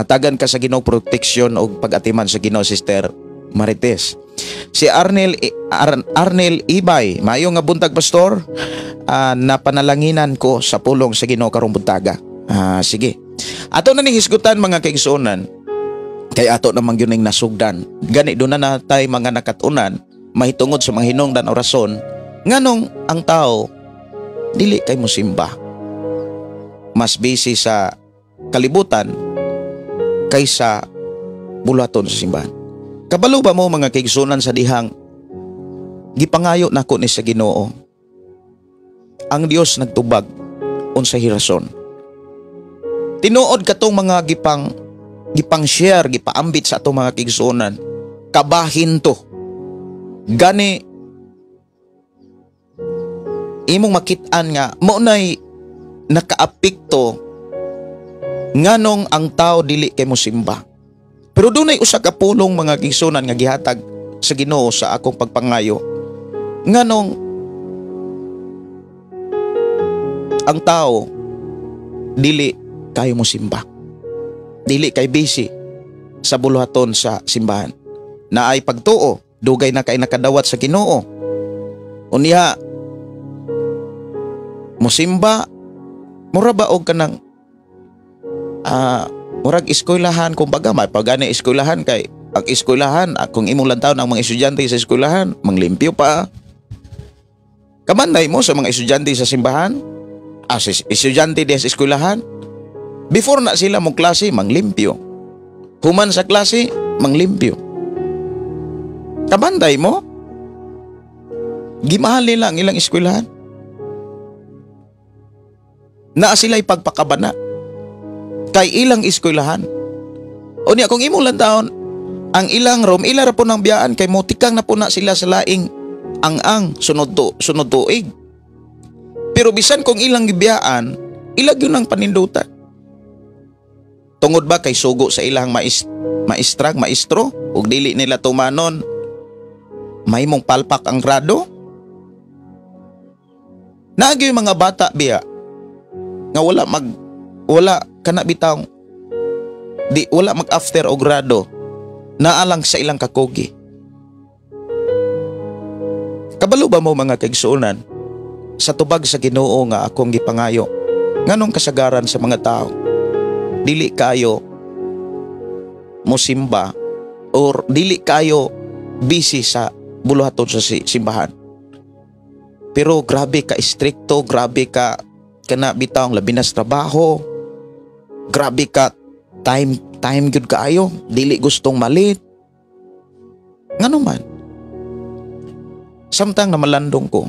Tagan ka sa Ginoo protection o pag-atiman sa Ginoo Sister Marites. Si Arnel Ibay maayong nga buntag pastor, napanalanginan ko sa pulong sa Ginoo karong buntaga. Sige. Ato na ni hisgutan mga kaigsuonan. Kay ato namang yun ang nasugdan. Gani doon na natay mga nakatunan, mahitungod sa mga hinungdan o rason, nganong ang tao, dili kay musimba. Mas busy sa kalibutan kaysa bulaton sa simbahan. Kabalo ba mo mga kaigsunan sa dihang gipangayo nako ni sa Ginoo? Ang Dios nagtubag unsay rason. Tinuod katong mga gipang share, gipaambit sa atong mga kaigsuonan, kabahin to. Gani imong makit-an nga mo nay nakaapekto nganong ang tao dili kay mosimba. Pero dunay usa ka pulong mga kaigsuonan nga gihatag sa Ginoo sa akong pagpangayo. Nganong ang tao dili kayo mosimba. Dili kay busy sa buluhaton sa simbahan. Na ay pagtuo, dugay na kay nakadawat sa Ginoo. Unya, musimba, mura ba og kanang murag eskwelahan, kumbaga may pagani eskwelahan kay ang eskwelahan, kung imong lantaw ng mga estudyante sa eskwelahan, manglimpyo pa. Kamanday mo sa mga estudyante sa simbahan, estudyante di sa eskwelahan, before na sila mong klase, manglimpyo. Human sa klase, manglimpyo. Kabanday mo? Gimahal nila ang ilang eskwelahan. Na sila'y pagpakabana. Kay ilang eskwelahan. O niya, kung imong lantaon, ang ilang room, ilara po ng biyaan, kay motikang na po na sila sa laing ang sunod tuig. Pero bisan kung ilang gibiyaan, ilag yun ang panindutan. Tungod ba kay sugo sa ilang maestro, ug dili nila tumanon, may mong palpak ang grado? Naagi yung mga bata biya, nga wala kana bitang, wala mag after o grado, naalang sa ilang kakugi. Kabalo ba mo mga kaigsuonan, sa tubag sa Ginoo nga akong gipangayo, nganong kasagaran sa mga tao, dili kayo mosimba or dili kayo busy sa buluhaton sa simbahan. Pero grabe ka istrikto, grabe ka kana bitang labi na sa trabaho, grabe ka time gyud kaayo, dili gustong malit. Ngano man? Samtang na malandong ko,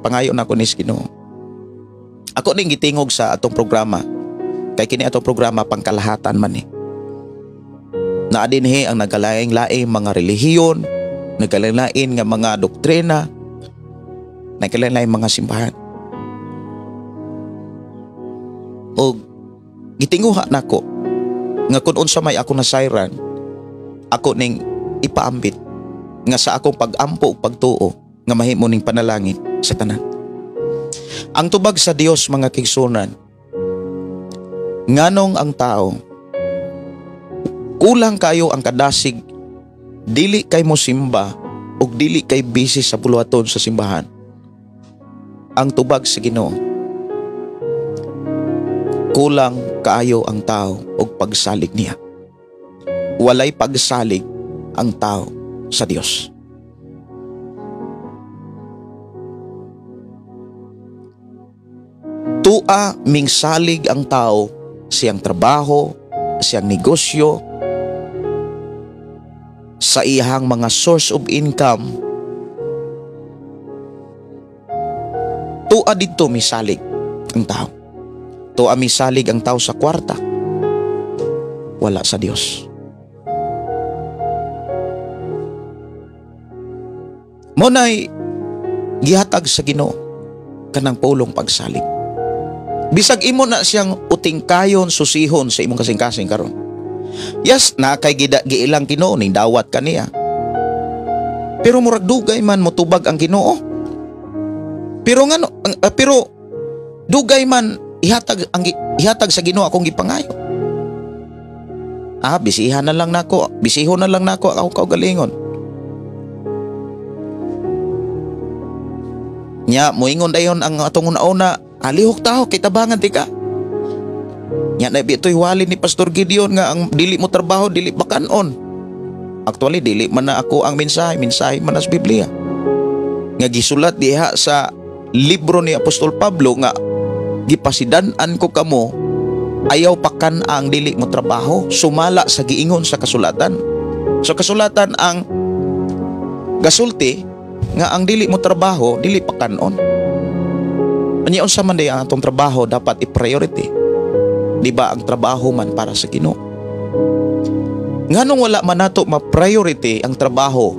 pangayo na ko ni Ginoo. Ako ning gitingog sa atong programa. Kay kini atong programa pangkalahatan man Na adinhi ang nagkalaing-laing mga relihiyon, nagkalaing-laing nga mga doktrina, nagkalaing-laing mga simbahan. O gitinguha nako nga kun unsa may ako nasayran, ako ning ipaambit nga sa akong pag-ampo ug pagtuo nga mahimo ning panalangin sa tanan. Ang tubag sa Dios, mga kaigsunan, nganong ang tao kulang kayo ang kadasig, dili kay mo simba ug dili kay busy sa buluhaton sa simbahan. Ang tubag sa Ginoo, kulang kaayo ang tao og pagsalig niya. Walay pagsalig ang tao sa Dios. Tua mingsalig ang tao siyang trabaho, siyang negosyo, sa iyang mga source of income. Tua dito misalig ang tao. Tua misalig ang tao sa kwarta. Wala sa Dios. Monay gihatag sa Ginoo kanang pulong pagsalig. Bisag imo na siyang utingkayon, susihon sa imong kasing-kasing karon. Yes, na kay giilang Ginoo ning dawat kaniya. Pero murag dugay man motubag ang Ginoo. Pero dugay man ihatag sa Ginoo akong gipangayo. Bisihon na lang nako ako kaugalingon. Nya moingon dayon ang atong una-una, alihok tao kay tabangan ti ka. Nya na bitoy wali ni Pastor Gideon nga ang dili mo trabaho dili bakanon. Actually dili man na ako ang mensahe man sa Biblia. Nga gisulat diha sa libro ni Apostol Pablo nga gipasidan-an ko kamo ayaw pakan ang dili mo trabaho, sumala sa giingon sa kasulatan. So kasulatan ang gasulti nga ang dili mo trabaho dili pakanon. Anya unsa man day ang atong trabaho dapat i-priority. Di ba ang trabaho man para sa Ginoo? Nganong wala man nato ma-priority ang trabaho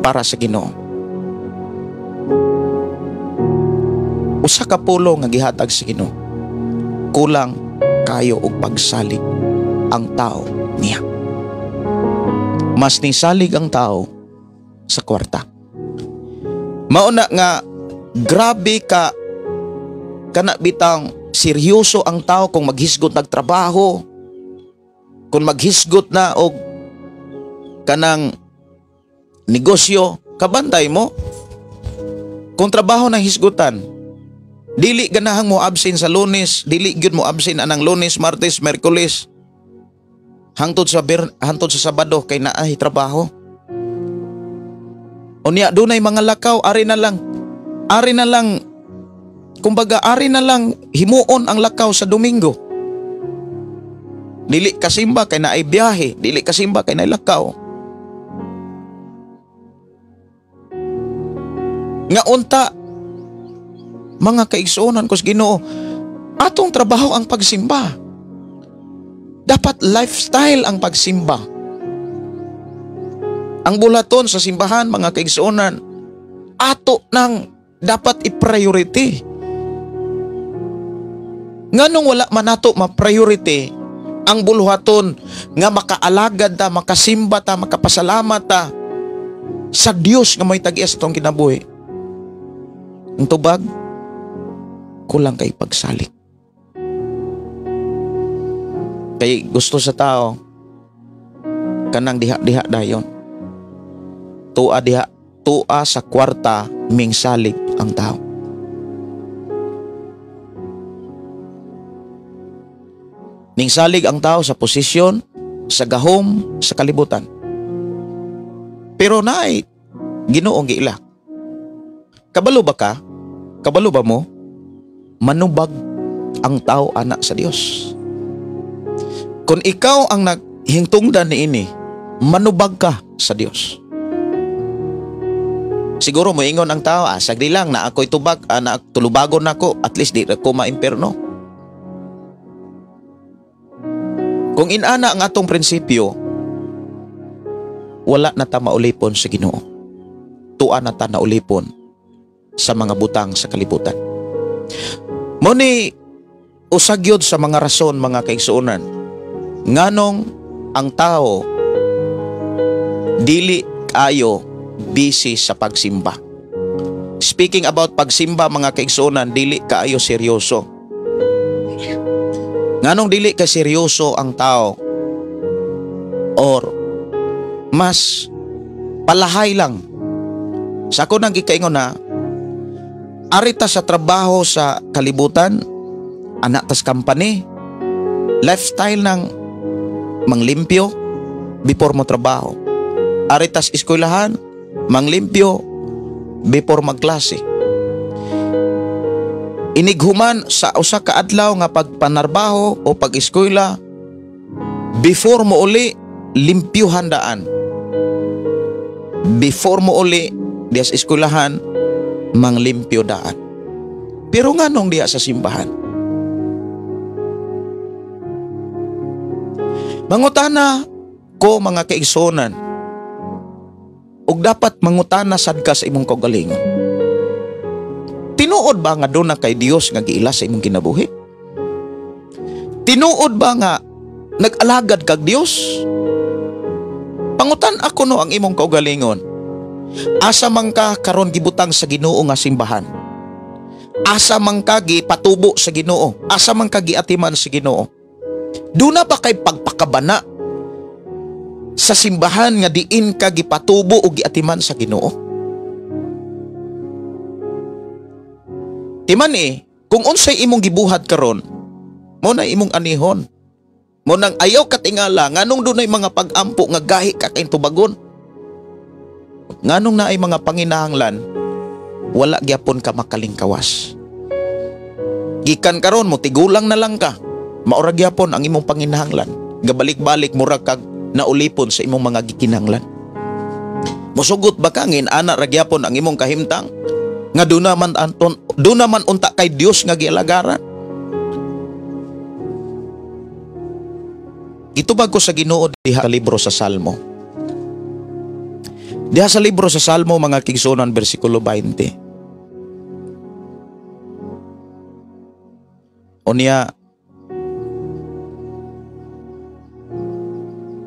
para sa Ginoo? Usa ka pulo nga gihatag sa Ginoo. Kulang kayo og pagsalig ang tao niya. Mas nisalig ang tao sa kwarta. Mauna nga grabe ka kana bitang seryoso ang tao kung maghisgot nagtrabaho, kung maghisgot na og kanang negosyo, kabantay mo. Kung trabaho na hisgutan, dili ganahang mo absent sa Lunes, dili gyud mo absent anang Lunes, Martes, Miyerkules, hangtod sa Sabado kay naay trabaho. Unya dunay mga lakaw, ari na lang kumbaga ari na lang himuon ang lakaw sa Domingo. Dili kasimba kay naay biyahe, dili kasimba kay naay lakaw. Nga unta mga kaigsuonan ko sa Ginoo, atong trabaho ang pagsimba. Dapat lifestyle ang pagsimba. Ang bulaton sa simbahan, mga kaigsuonan, ato nang dapat i-priority. Nganong wala man nato ma-priority ang buluhaton nga makaalagad ta, makasimba ta, makapasalamat ta sa Dios nga may tag-iya sa itong kinabuhi. Ang tubag, kulang kay pagsalig. Kay gusto sa tao kanang diha-diha dayon. Tua sa kwarta mingsalig ang tao. Mingsalig ang tao sa posisyon, sa gahom, sa kalibutan. Pero naay Ginoong giila. Kabalo ba ka? Kabalo ba mo? Manubag ang tao anak sa Dios. Kung ikaw ang naghingtungdan niini, manubag ka sa Dios. Siguro mo ingon ang tao, sagdi lang na ako'y tubag, na tulubagon nako, at least di ko maimperno. Kung inana ang atong prinsipyo, wala na ta maulipon sa Ginoo. Tuan na ta naulipon sa mga butang sa kalibutan. Muni usagyod sa mga rason, mga kaigsuonan, nganong ang tao dili kayo busy sa pagsimba. Speaking about pagsimba, mga kaigsuonan, dili kaayo seryoso. Nganong dili ka seryoso ang tao, or mas palahay lang. Sa ako nang gikaingon na, arita sa trabaho sa kalibutan, anak tas company, lifestyle ng manglimpyo before mo trabaho. Aritas eskwelahan, manglimpyo before magklase. Inighuman sa usa ka adlaw nga pagpanarbaho o pag-eskwela, before mo uli limpyuhan daan. Before mo uli diya sa eskwelahan, manglimpyo daan. Pero nganong diya sa simbahan? Mangutana ko, mga kaigsuonan, ug dapat mangutana sad ka sa imong kaugalingon. Tinuod ba nga doon na kay Dios nga giila sa imong kinabuhi? Tinuod ba nga nag-alagad kag Dios? Pangutan ako no ang imong kaugalingon. Asa man ka karon gibutang sa Ginoo nga simbahan? Asa man ka gipatubo sa Ginoo? Asa man ka giatiman sa Ginoo? Doon na ba kay pagpakabana sa simbahan nga diin ka gipatubo o giatiman sa Ginoo? Timan kung unsay imong gibuhat karon, mo na imong anihon. Mo nang ayaw katingala nganong dunay mga pag-ampo nga gahi ka kay tubagon. Nganong naay mga panginahanglan, wala gyapon ka makalingkawas. Gikan karon mo tigulang na lang ka. Maura gyapon ang imong panginahanglan. Gabalik-balik murag kag naulipon sa imong mga gikinahanglan. Musugot ba kangin ana ra gyapon ang imong kahimtang nga duna man unta kay Dios nga gialagaran? Itubag ko sa Ginoo diha sa libro sa Salmo. Diha sa libro sa Salmo, mga kaigsuonan, bersikulo 20. Unya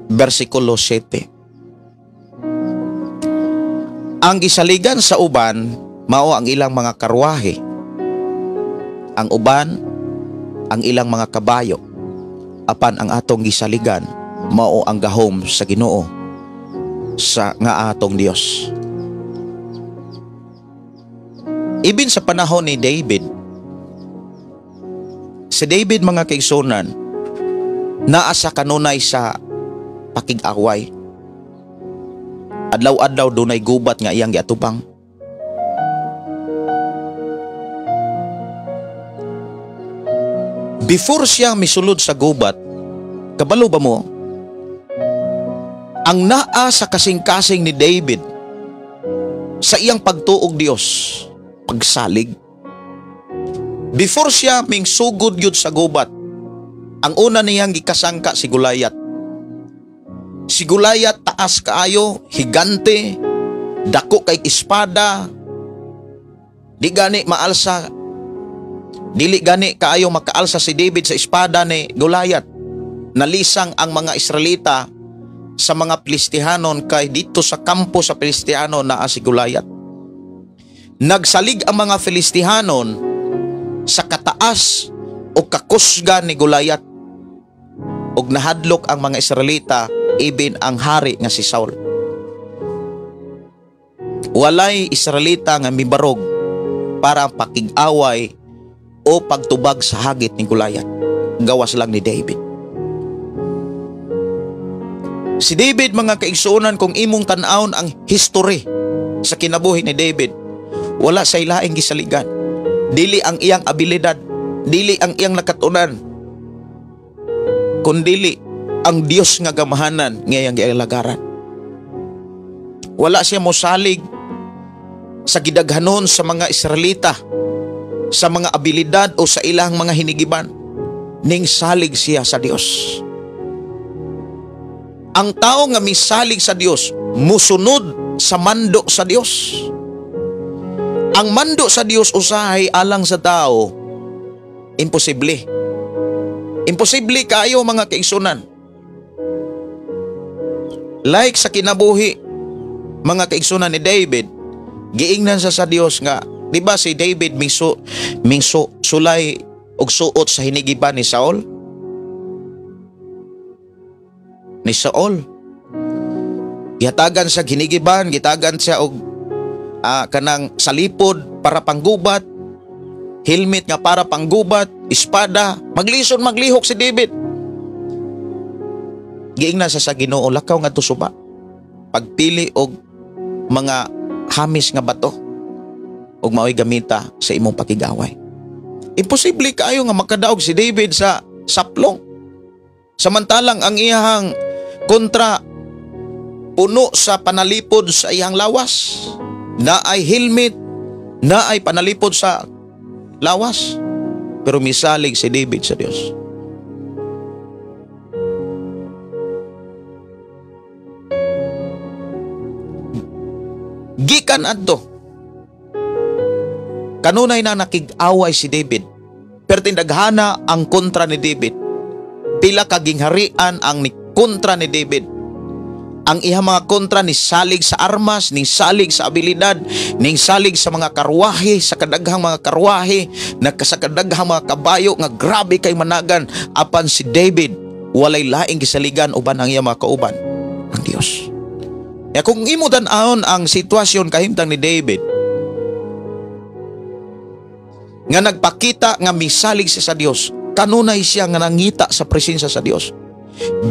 versikulo 7. Ang gisaligan sa uban mao ang ilang mga karwahe, ang uban ang ilang mga kabayo, apan ang atong gisaligan mao ang gahom sa Ginoo sa nga atong Dios. Ibin sa panahon ni David, si David, mga kaigsuonan, naa sa kanunay sa pakig-away. Adlaw-adlaw dunay gubat nga iyang giatubang. Before siya misulod sa gubat, kabalo ba mo? Ang naa sa kasing-kasing ni David sa iyang pagtuog Dios, pagsalig. Before siya mingsugod yun sa gubat, ang una niyang gikasangka si Goliath. Si Goliath taas kaayo, higante, dako kay espada, dili gani kaayo makaalsa si David sa espada ni Goliath. Nalisang ang mga Israelita sa mga Pilistihanon kay dito sa kampo sa Pilistihano naa si Goliath. Nagsalig ang mga Filistihanon sa kataas o kakusga ni Goliath, ug nahadlok ang mga Israelita, even ang hari nga si Saul. Walay Israelita nga mibarog para pakig-away o pagtubag sa hagit ni Goliath. Gawas lang ni David. Si David, mga kaigsuonan, kung imong tan-awon ang history sa kinabuhi ni David, wala sa ilaing gisaligan. Dili ang iyang abilidad, dili ang iyang nakatunan, kundili ang Dios nga gamahanan ngayang gialagaran. Wala siya mosalig sa gidaghanon sa mga Israelita, sa mga abilidad o sa ilang mga hinigiban, ning salig siya sa Dios. Ang tao nga misalig sa Dios musunod sa mando sa Dios. Ang mando sa Dios usahay alang sa tao imposible. Imposible kayo mga kaigsunan. Like sa kinabuhi mga kaigsunan ni David, giingnan sa Dios nga, di ba si David sulay og suot sa hinigiban ni Saul? Gihatagan sa hinigiban, gitagan siya og kanang salipod para panggubat, helmet nga para panggubat, espada, maglison maglihok si David. Giingnan sa Ginoo, lakaw nga tusuba, pagpili og mga hamis nga bato ug mao'y gamita sa imong pakigaway. Imposible kaayo nga makadaog si David sa saplong. Samantalang ang iyang kontra puno sa panalipod sa iyang lawas. Naay helmet, naay panalipod sa lawas. Pero misalig si David sa Dios. Gikan adto, kanunay na nakig-away si David, pero tindaghana ang kontra ni David. Pila ka gingharian ang ni kontra ni David. Ang iya mga kontra ni salig sa armas, ni salig sa abilidad, ni salig sa mga karwahe, sa kadaghang mga karwahe, sa kadaghang mga kabayo nga grabe kay managan. Apan si David walay laing gisaligan uban ang iya mga kauban, ang Dios. Ya kung imo tan-awon ang sitwasyon kahimtang ni David, nga nagpakita nga misalig siya sa Dios, kanunay siya nga nangita sa presensya sa Dios.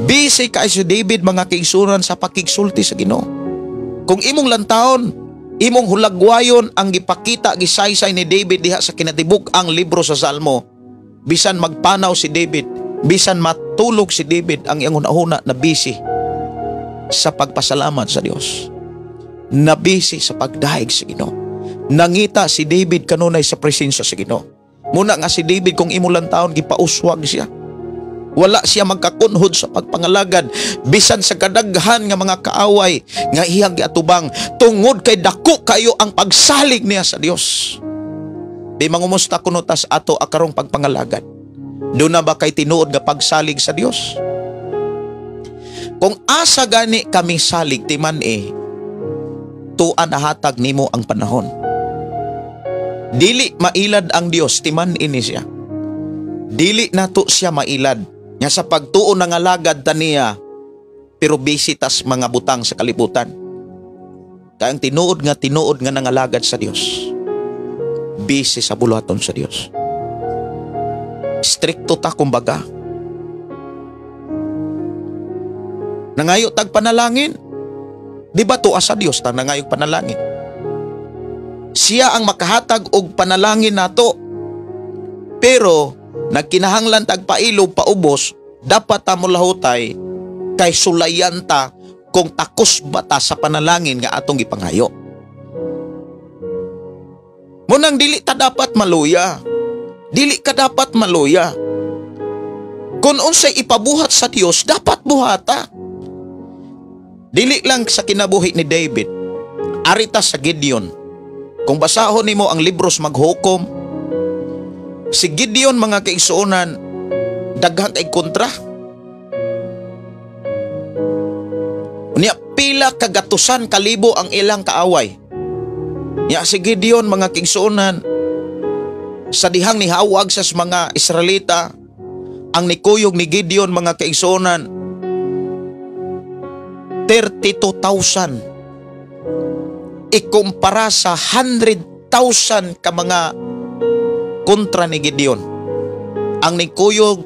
Busy kay si David mga kaigsunan sa pakigsulti sa Ginoo. Kung imong lantawon, imong hulagwayon ang gipakita gisaysay ni David diha sa kinatibuk ang libro sa Salmo, bisan magpanaw si David, bisan matulog si David, ang iyang hunahuna na busy sa pagpasalamat sa Dios, na busy sa pagdaig sa Ginoo. Nangita si David kanunay sa presensya sa Ginoo. Muna nga si David kung imo lantawon gipauswag siya. Wala siya magkakunhod sa pagpangalagad bisan sa kadaghan nga mga kaaway nga iyang giatubang, tungod kay dako kayo ang pagsalig niya sa Dios. Di mangumusta kuno tas ato akarong pagpangalagad. Do na ba kay tinuod nga pagsalig sa Dios? Kung asa gani kami salig timan tuan nahatag nimo ang panahon. Dili mailad ang Dios timan ini siya. Dili nato siya mailad nya sa pagtuon nga alagad taniya, pero bisitas mga butang sa kalibutan. Kayang tinuod nga nangalagad sa Dios, bisi sa buluhaton sa Dios. Strikto ta kumbaga. Nangayo tag panalangin. Di ba tuwa sa Dios ta nangayog panalangin? Siya ang makahatag og panalangin nato. Pero nagkinahanglan tag pailog paubos, dapat ta molahutay kay sulayan ta kung takos bata sa panalangin nga atong gipangayo. Munang dili ta dapat maluya. Dili ka dapat maluya. Kung unsay ipabuhat sa Dios, dapat buhata. Dili lang sa kinabuhi ni David, arita sa Gideon. Kung basahon nimo ang libros maghukom, si Gideon mga kaigsuonan, daghang kay kontra. Unya pila kagatusan kalibo ang ilang kaaway. Nya si Gideon mga kaigsuonan, sa dihang nihawag sa mga Israelita, ang nikuyog ni Gideon mga kaigsuonan, 32,000 ikumpara sa 100,000 ka mga kontra ni Gideon. Ang nikuyog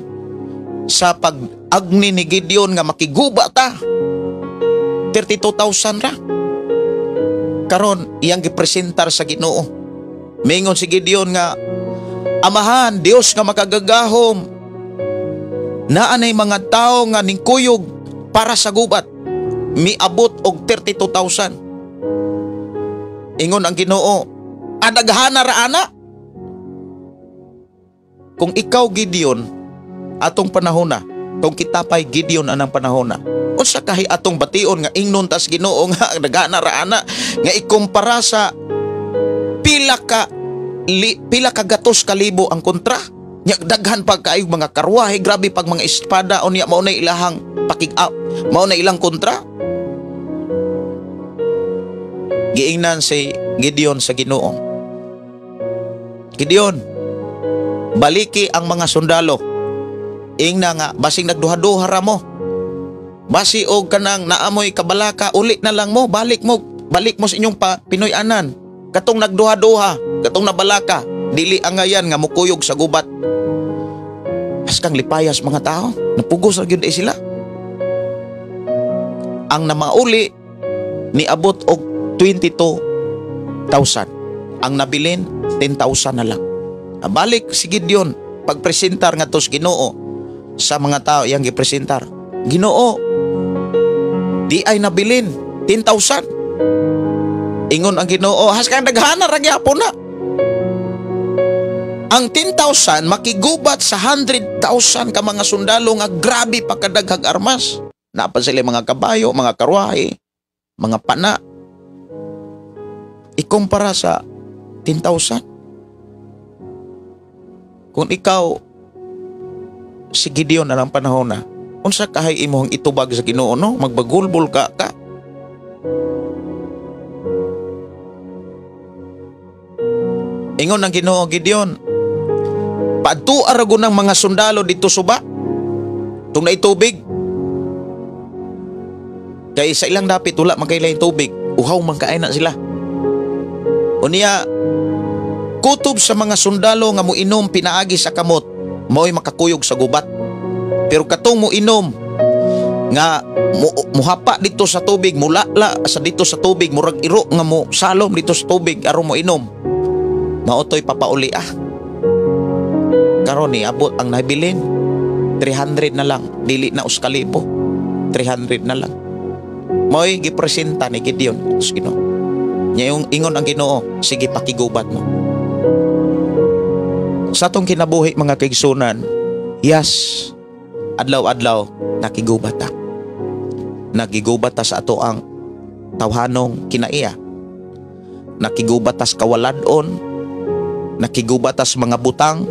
sa pag-agni ni Gideon nga makiguba ta, 32,000 ra. Karon iyang gipresentar sa Ginoo. Mingon si Gideon nga, Amahan, Dios nga makagagahom, naanay mga tao nga nikuyog para sa gubat, miabot og 32,000. Ingon ang Ginoo, adaghana ra ana. Kung ikaw Gideon, atong panahon na, kung kita pa'y Gideon anang panahon na. Unsa kahi atong bation nga ingnon tas Ginoo nga nagana ra ana nga ikumpara sa pila ka gatos kalibo ang kontra. Nya daghan pag kaayog mga karwahe, grabe pag mga espada unya mao na ilahang pakig-out, mao na ilang kontra. Giingnan si Gideon sa Ginoo. Gideon, baliki ang mga sundalo. Ingna nga basing nagduha-duha ra mo. Basi og kanang naamoy kabalaka, uli na lang mo, balik mo sa inyong Pinoy-anan. Katong nagduha-duha, katong nabalaka, dili angayan nga mukuyog sa gubat. As kang lipayas mga tao, napugos ra gyud sila. Ang namauli niabot og 22,000. Ang nabilin 10,000 na lang. Balik si Gideon pagpresentar nga tos Ginoo sa mga tao yang gipresentar. Ginoo, di ay nabilin 10,000. Ingon ang Ginoo, has kang daghana ra gyapon na. Ang 10,000 makigubat sa 100,000 ka mga sundalo nga grabe pa kadaghag armas. Napa sila mga kabayo, mga karwahe, mga pana. Ikumpara sa 10,000. Kung ikaw si Gideon na ng panahon na, unsa kahay imong itubag sa Ginoo, no? Magbagulbol ka. Ingon ang Ginoo, Gideon, paadto aragon ng mga sundalo dito suba tung naitubig. Kay sa ilang dapit wala magkailay tubig, uhaw man kaay na sila. Unya kutob sa mga sundalo nga moinom pinaagi sa kamot, mao'y makakuyog sa gubat. Pero katong moinom nga muhapa dito sa tubig, mulala sa dito sa tubig, murag iro nga mo salom dito sa tubig aron mo inom, maotoy papauli karon ni abot ang nabilin 300 na lang, dili na uskalibo, 300 na lang. Mo'y gipresenta ni Gideon sa Ginoo. Nya yung ingon ang Ginoo, sige pakigubat mo. Sa atong kinabuhi mga kaigsunan, yes, adlaw-adlaw nakigubat ta. Nakigubat ta sa ato ang tawhanong kinaiya. Nakigubat ta sa kawaladon, nakigubat ta sa mga butang.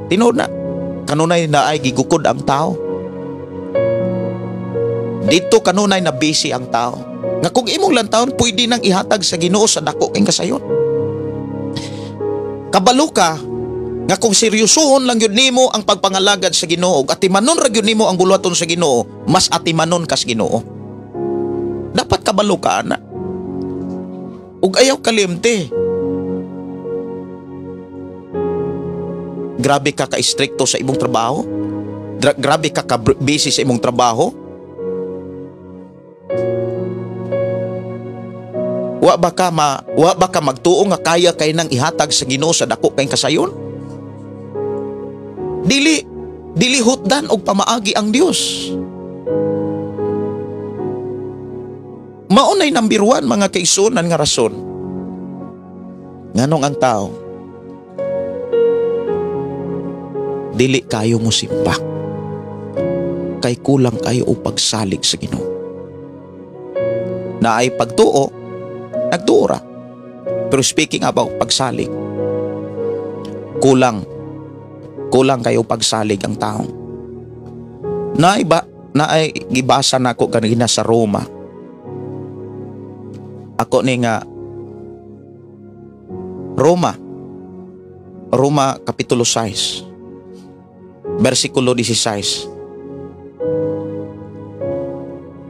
Tinuod na, kanunay na ay gigukod ang tao. Dito kanunay na busy ang tao. Nga kung imong lang taon, pwede nang ihatag sa Ginoo sa dako king kasayon. Kabalo ka, nga kung seryosohon lang yun nimo ang pagpangalagad sa Ginoo, atimanon ra yun nimo ang buluhaton sa Ginoo, mas atimanon kas Ginoo. Dapat kabalo ka, ana. Ug ayaw kalimte. Grabe ka ka-stricto sa imong trabaho? Grabe ka ka-busy sa imong trabaho? Wa ba ka magtuo nga kaya kay nang ihatag sa Ginoo sa dako kay kasayon? Dili hutdan og pamaagi ang Dios. Maunay number 1 mga kaigsunan nga rason. Nganong ang tao dili kayo mo simpak kay kulang kayo o pagsalig sa Ginoo. Na ay pagtuo, nagtuora. Pero speaking about pagsalig, kulang kayo pagsalig ang taong. Na ay gibasa na ako kanina sa Roma. Ako ni nga Roma kapitulo 6 versikulo 16.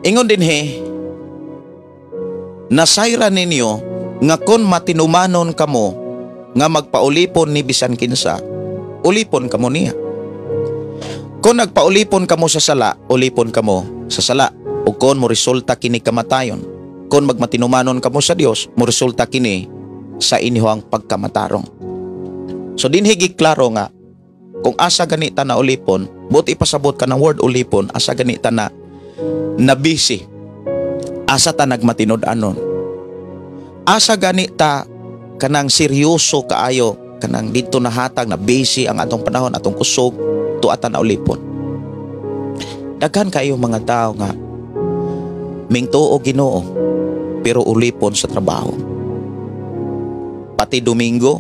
Ingon din nasayra ninyo nga kon matinumanon kamo nga magpaulipon ni bisan kinsa, ulipon kamo niya. Kon nagpaulipon kamo sa sala, ulipon kamo sa sala. O kon mo resulta kini kamatayon. Kon magmatinumanon kamo sa Dios, mo resulta kini sa inyong pagkamatarong. So dinhi giklaro nga kung asa ganita na ulipon, buti ipasabot ka ng word ulipon, asa ganita na busy. Asa ta nagmatinud-anon. Asa ganita kanang seryoso kaayo, kanang dito nahatag na busy ang atong panahon, atong kusog, tuatan na ulipon. Daghan kayo mga tao nga mingtuo Ginoo pero ulipon sa trabaho. Pati Domingo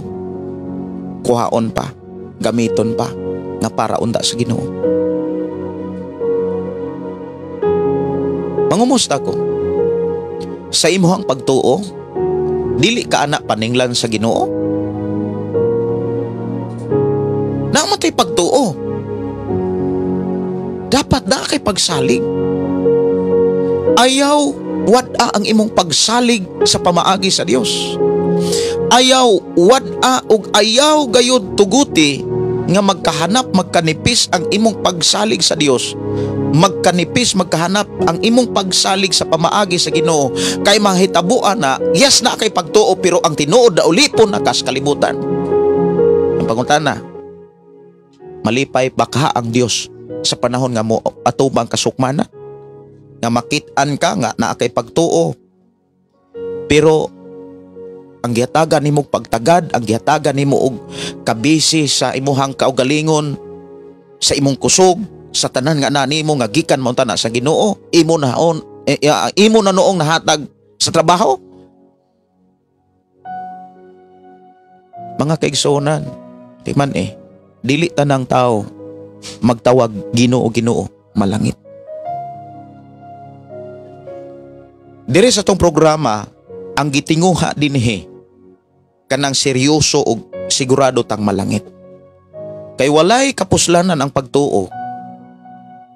kuhaon pa, gamiton pa nga para unda sa Ginoo. Mangumusta ko, sa imuhang pagtuo, dili ka anak paninglan sa Ginoo? Namatay pagtuo. Dapat na kay pagsalig. Ayaw wad-a ang imong pagsalig sa pamaagi sa Dios. Ayaw wad-a ug ayaw gayud tuguti nga magkahanap magkanipis ang imong pagsalig sa Dios. Magkanipis magkahanap ang imong pagsalig sa pamaagi sa Ginoo kay mahitabuan na yes na kay pagtuo pero ang tinuod na ulipon na kas kalibutan. Ang pangutana, malipay baka ang Dios sa panahon nga mo atubang kasukmana nga makit-an ka nga naa kay pagtuo pero ang gihatagan nimo pagtagad, ang gihatagan nimo og kabisi sa imuhang kaugalingon, sa imong kusog, sa tanan nga nimo nga gikan mo na sa Ginoo, imo na noong nahatag sa trabaho. Mga kaigsuonan, di man dili tanang tao magtawag Ginoo malangit. Dire sa tong programa, ang gitinguha dinhi kanang seryoso og sigurado tang malangit. Kay walay kapuslanan ang pagtuo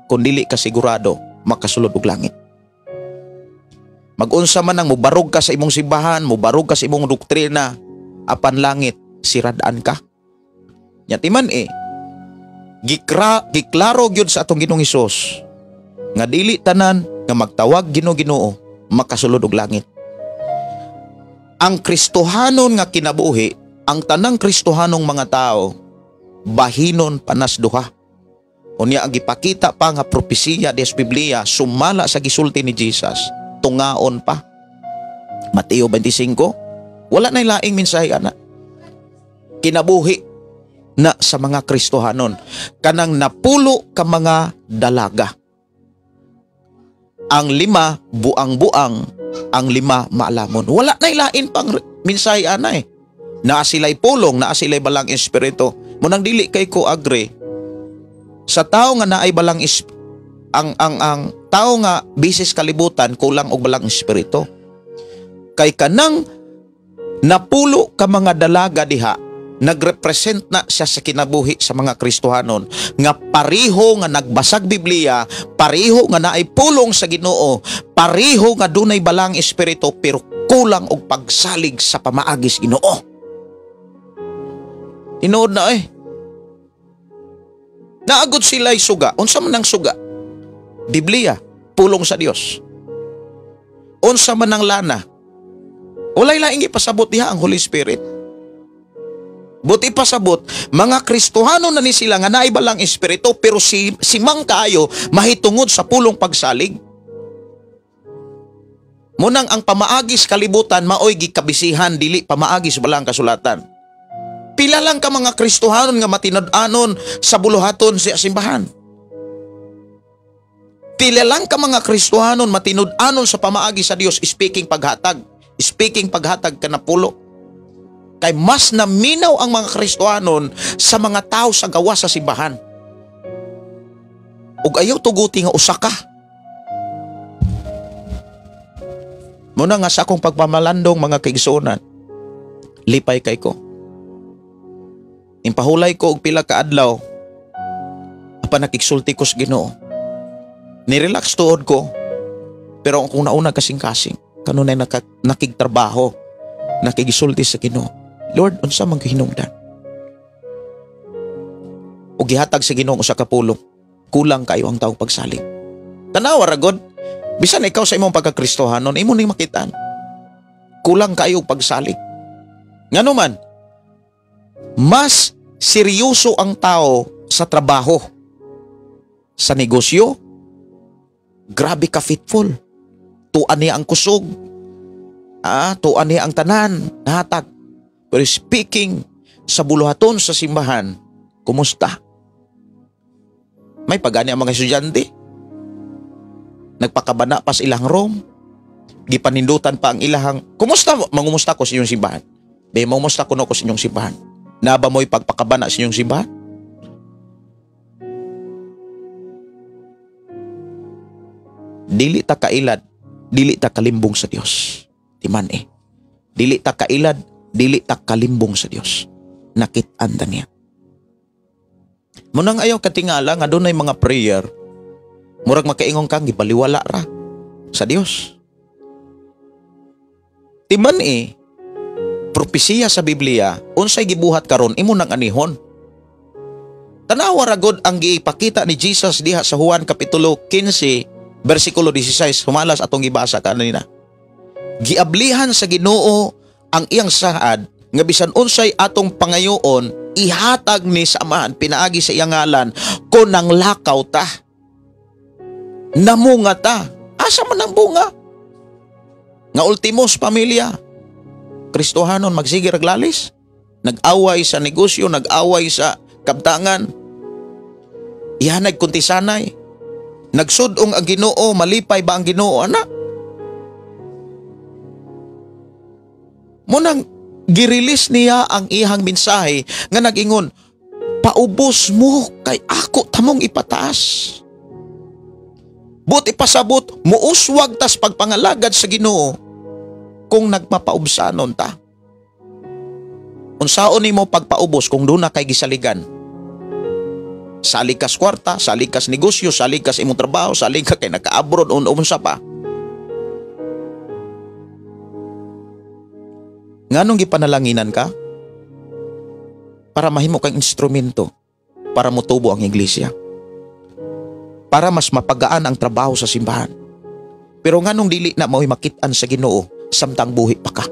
kung dili ka sigurado makasulod og langit. Mag-unsa man ang mubarog ka sa imong simbahan, mubarog ka sa imong doktrina, apan langit siradaan ka. Nyatiman giklaro gyud sa atong Ginoong Hesus nga dili tanan nga magtawag Ginoo makasulod og langit. Ang Kristohanon nga kinabuhi, ang tanang Kristohanong mga tao, bahinon panas duha. Unya ang gipakita pa nga propesiya des Biblia sumala sa gisulti ni Jesus, tungaon pa. Mateo 25, wala na laing mensahe ana. Kinabuhi na sa mga Kristohanon, kanang napulo ka mga dalaga. Ang 5 buang-buang, ang 5 maalamon. Wala na ilain pang minsay ana Naa sila'y pulong, naa sila'y balang espiritu. Munang dili kay ko agree. Sa tao nga naay balang ang tao nga bisis kalibutan kulang og balang espiritu. Kay kanang napulo ka mga dalaga diha, nagrepresent na siya sa kinabuhi sa mga Kristohanon nga pariho nga nagbasag Biblia, pariho nga naay pulong sa Ginoo, pariho nga dunay balang espiritu pero kulang og pagsalig sa pamaagis Ginoo. Tinuod na naagod sila'y suga. Unsa man ang suga? Biblia, pulong sa Dios. Unsa man ang lana? Walay laing ipasabot diha ang Holy Spirit. Buti pasabot, mga Kristohano na ni sila nga naay balang espiritu pero si mang kaayo mahitungod sa pulong pagsalig. Munang ang pamaagis kalibutan maoy gikabisihan dili pamaagis balang kasulatan. Pila lang ka mga Kristohanon nga matinud-anon sa buluhaton sa simbahan. Pila lang ka mga Kristohanon matinud-anon sa pamaagis sa Dios speaking paghatag ka na pulo. Kay mas naminaw ang mga Kristohanon sa mga tao sa gawa sa simbahan. Ug ayaw tuguti nga usa ka. Muna nga sa akong pagpamalandong mga kaigsuonan, lipay kay ko. Impahulay ko og pila ka adlaw apan nakigsulti ko sa Ginoo. Nirelax tuod ko pero kung nauna kasing-kasing kanunay nakigtrabaho, nakigisulti sa Ginoo. Lord, unsa man kahinungdan? O gihatag sa Ginoo usa ka pulong, kulang kayo ang taong pagsalig. Tanawa ra gud, bisan ikaw sa imong pagkakristohanon, imo ning makitaan. Kulang kayo pagsalig. Ngano man, mas seryoso ang tao sa trabaho, sa negosyo. Grabe ka faithful. Tuan niya ang kusog. Tuan niya ang tanan, nahatag. Pero speaking sa buluhaton sa simbahan, kumusta? May pagani ang mga estudyante. Nagpakabana pa sa ilang room. Gipanindutan pa ang ilahang, kumusta mo? Mangumusta ko sa inyong simbahan. Be, mangumusta ko sa inyong simbahan. Naba mo'y pagpakabana sa inyong simbahan? Dili ta kailad, dili ta kalimbong sa Dios. Timan eh. Dili ta kailad, dili ta kalimbong sa Dios. Nakit-an ta niya. Munang ayaw katingala nga doon ay mga prayer, murag makaingong kang gibaliwala ra sa Dios. Timan eh, propesiya sa Biblia, unsay gibuhat karon imo nang anihon. Tanawa ra gud ang giipakita ni Jesus diha sa Juan kapitulo 15, versikulo 16, humalas atong gibasa kanina. Giablihan sa Ginoo ang iyang saad nga bisan unsay atong pangayoon ihatag ni sa Amahan pinaagi sa iyang ngalan kun nang lakaw ta. Namunga ta. Asa man ang bunga? Nga ultimos pamilya, Kristohanon magsige raglalis, nag-away sa negosyo, nag-away sa kabtangan, ihanag kuntisanay, nagsudong ang Ginoo, malipay ba ang Ginoo, anak? Munang girilis niya ang ihang mensahe nga nagingon, paubos mo kay ako tamong ipataas. Buti pasabot, muuswag tas pagpangalagad sa Ginoo kung nagmapaubsanon ta. Unsaon nimo pagpaubos kung doon na kay gisaligan? Salig kas kwarta, salig kas negosyo, salig kas imong trabaho, salig ka kay naka-abroad unsa pa. Nganong gipanalanginan ka? Para mahimo kang instrumento para motubo ang iglesia. Para mas mapagaan ang trabaho sa simbahan. Pero nganong dili na mao'y makit-an sa Ginoo samtang buhi pa ka.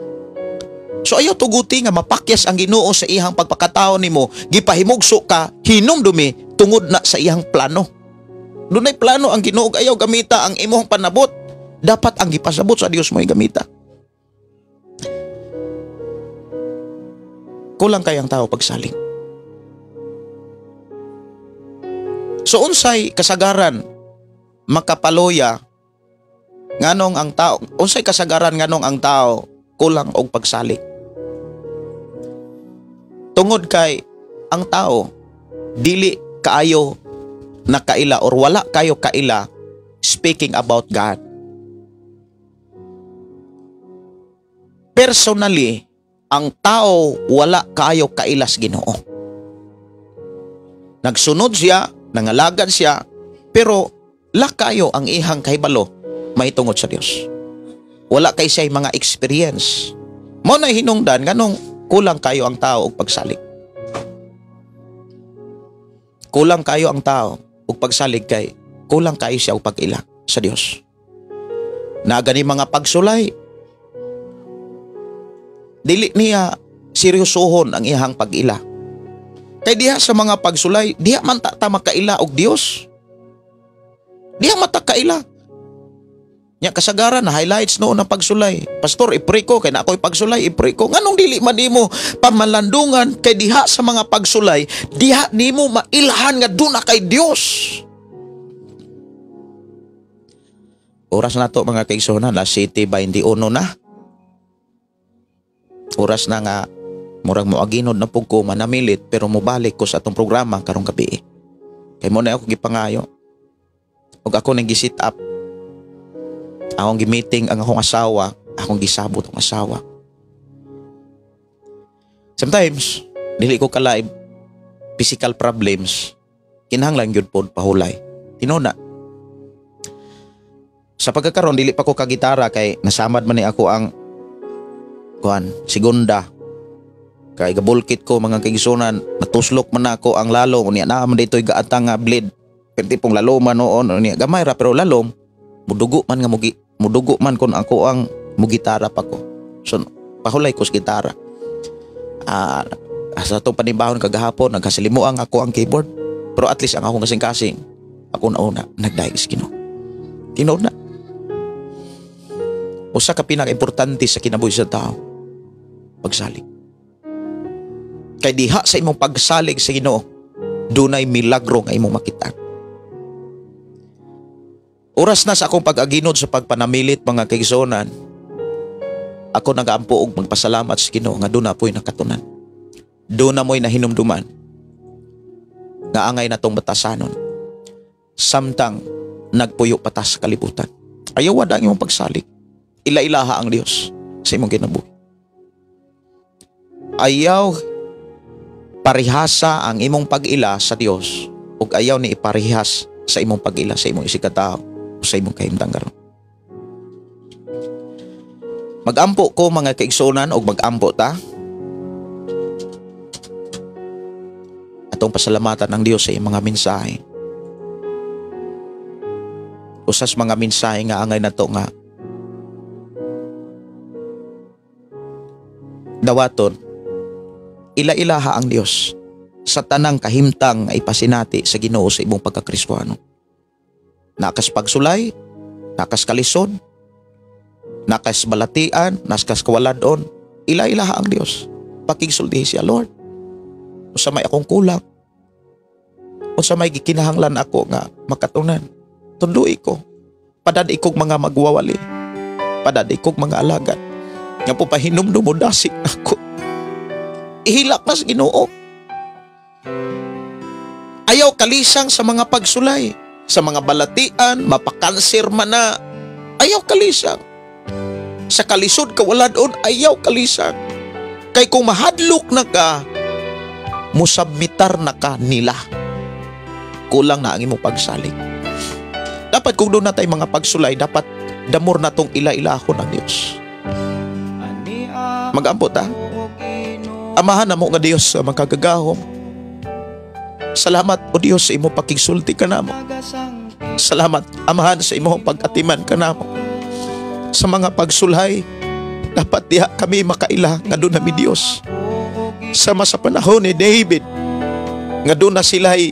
So ayaw tuguti nga mapakyas ang Ginoo sa ihang pagpakatao nimo, gipahimugso ka, hinumdumi tungod na sa ihang plano. Dunay plano ang Ginoo, ayaw gamita ang imong panabot. Dapat ang gipasabot sa Dios mo'y gamita. Kulang kayang tao pagsaling. So unsay kasagaran makapaloya nganong ang tao, unsay kasagaran nganong ang tao kulang og pagsalig? Tungod kay ang tao dili kaayo nakaila or wala kayo kaila speaking about God. Personally, ang tao wala kayo kailas Ginoo. Nagsunod siya, nangalagad siya, pero lakayo ang ihang kahibalo mahitungod sa Dios. Wala kay siya mga experience. Mo na hinungdan nganong kulang kayo ang tao og pagsalig. Kulang kayo ang tao og pagsalig kay kulang kayo siya og pag-ila sa Dios. Nagani mga pagsulay, dili niya seryosohon ang ihang pag-ila. Kay diha sa mga pagsulay, diha man ta makaila og Dios. Diha man ta kaila. Nya kasagaran na highlights noon ang pagsulay. Pastor, ipray ko kay na ako'y pagsulay, ipray ko. Nganong dili man nimo pamalandungan kay diha sa mga pagsulay, diha nimo mailahan nga duna kay Dios. Oras na to mga kaigsoon, na 7:21 na. Oras na nga murag mo aginod na pug ko manamilit pero mobalik ko sa atong programa karong gabi. Kay mo na ako gipangayo. Ug ako nang gi-sit up. Akong gi-meeting ang akong asawa, akong gisabot ang asawa. Sometimes dili ko ka-live physical problems. Kinahanglan gyud pod pahulay. Tinuna. Sa pagkakaroon dili pa ko kagitara kay nasamad man ni ako ang segunda. Kay gabulkit ko mga kaigsunan, natuslok man ako ang lalom, unya na man ditoy gaatang nga bleed. Perti pong lalom man noon, unya gamay ra pero lalom, mudugo man kon ako ang mugitara pa ko. So pahulay ko sa gitara. Sa itong panibahon kagahapon, nagkasalimuang ako ang keyboard. Pero at least ang akong kasing-kasing, ako na nagdaigis Ginoo. Tinood na. Usa ka pinaka-importante sa kinabuhi sa tao, pagsalig. Kay diha sa imong pagsalig sa Ginoo, dunay milagro nga imong makita. Oras na sa akong pag-aginod sa pagpanamilit mga kaigsuonan. Ako nagaampo og magpasalamat sa Ginoo nga doon na po'y nakatunan. Doon na mo'y nahinumduman. Nga angay na tong batasanon. Samtang nagpuyo patas sa kalibutan. Ayaw wada ang imong pagsalig. Ila-ilaha ang Dios sa imong kinabuhi. Ayaw parihasa ang imong pag-ila sa Dios ug ayaw ni iparihas sa imong pag-ila sa imong isikatawo o sa imong kahimtang karon. Magampo ko mga kaigsuonan og magampo ta. Atong pasalamatan ang Dios sa iyang mga mensahe. Usas mga mensahe nga angay nato nga dawaton ila-ilaha ang Dios sa tanang kahimtang nga ipasinati sa Ginoo sa imong pagkakristyano. Nakas pagsulay, nakas kalisod, nakas balatian, nakas kawaladon, ila-ilaha ang Dios. Pakigsulti siya, Lord. Usa may akong kulang. Usa may gikinahanglan ako nga makatunan. Tunduy ko. Padad ikog mga magwawali. Padad ikog mga alagad. Nga po pahinumdum mo dasik ako. Ihilak na sa Ginoo. Ayaw kalisang sa mga pagsulay, sa mga balatian, mapakanser man na. Ayaw kalisang. Sa kalisod kawaladon, ayaw kalisang. Kay kung mahadlok na ka, musabmitar na ka nila. Kulang na ang imong pagsalig. Dapat kung doon na tayo mga pagsulay, dapat damor na tong ila-ilahon ng Diyos. Mag-ampot ha? Amahan na mo nga Diyos sa magkagagahom. Salamat o Diyos sa imo pakigsulti ka namo. Salamat amahan sa imo pag-atiman ka namo. Sa mga pagsulhay, dapat diha kami makaila nga doon nami Diyos. Sama sa panahon ni David, nga doon na sila'y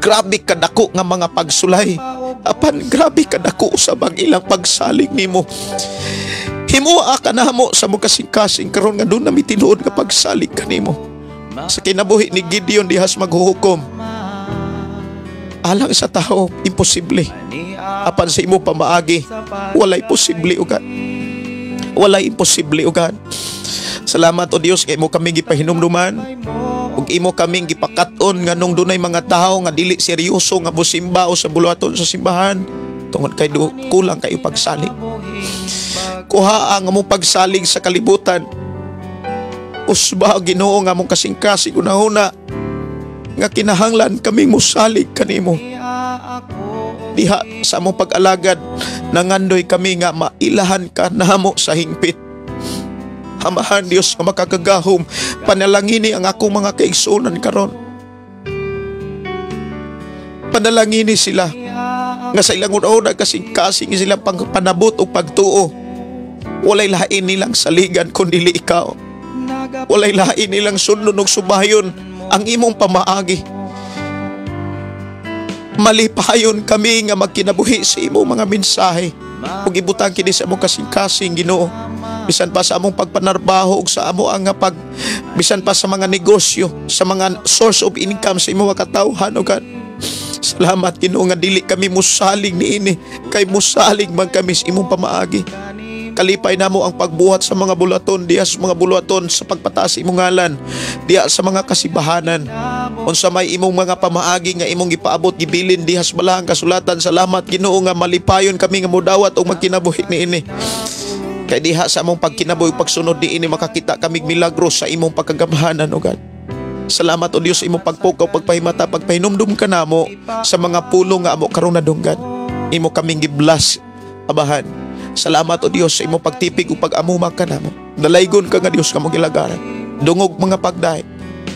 grabe kadako nga mga pagsulay. Apan grabe kadako sa ilang pagsalig nimo. Himuha ka na mo sa mong kasing-kasing karon nga doon nami tinuod nga pagsalig kanimo. Sa kinabuhi ni Gideon dihas maghuhukom. Alang sa tao, imposible. Apan sa imo pamaagi, walay posible ugat. Walay imposible ugat. Salamat o Dios kay imo kaming gipahinumduman. Ug imo kaming gipakaton nga nung dunay mga tao nga dili seryoso nga mosimba o sa buluhaton sa simbahan tungod kay kulang kayo pagsalig. Kuha ang among pagsalig sa kalibutan. Usba Ginoo nga among kasing-kasing unahuna nga kinahanglan kaming mosalig kanimo. Diha sa among pag-alagad nangandoy kami nga mailahan ka namo sa hingpit. Amahan Dios nga makagagahom, panalangini ang akong mga kaigsuonan karon. Panalangini sila nga sa ilang una kasing-kasing silang panabot o pagtuo. Walay lain nilang saligan kundi ikaw. Walay lain nilang sunod og subayon ang imong pamaagi. Malipayon kami nga magkinabuhi sa imong mga mensahe. Ug ibutang kini sa among kasing-kasing Ginoo. Bisan pa sa among pagpanarbaho ug sa amo ang bisan pa sa mga negosyo, sa mga source of income sa imong katawhan o God. Salamat Ginoo nga dili kami musalig niini, kay musalig man kami sa imong pamaagi. Kalipay namo ang pagbuhat sa mga bulaton, diya sa mga bulaton sa pagpataas imong ngalan, diya sa mga kasibahanan. Unsa may imong mga pamaagi nga imong gipaabot gibilin diha sa balahang kasulatan. Salamat Ginoo nga malipayon kami nga modawat og magkinabuhi niini. Kay diha sa among pagkinabuhi pagsunod niini makakita kami milagros sa imong pagkagamahanan o God. Salamat o Dios sa imong pagpukaw, pagpahimata, pagpahinumdum ka namo sa mga pulong nga amo karon nadunggan. Imo kaming giblas abahan. Salamat o Dios sa imong pagtipig ug pag-amuma ka namo. Dalaygon ka nga Dios kamo gilagaran. Dungog mga pagdahi,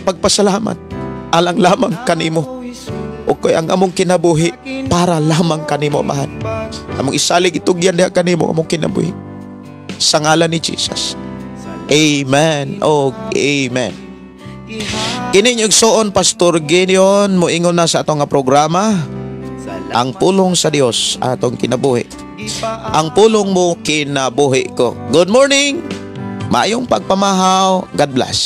pagpasalamat alang lamang kanimo. O kay ang among kinabuhi para lamang kanimo amahan. Among isalig itugyan diha kanimo among kinabuhi. Sa ngalan ni Jesus. Amen. O amen. Kini yung soon Pastor Gideon moingon na sa atong nga programa. Ang pulong sa Dios atong kinabuhi. Ang pulong mo kinabuhi ko. Good morning. Maayong pagpamahaw. God bless.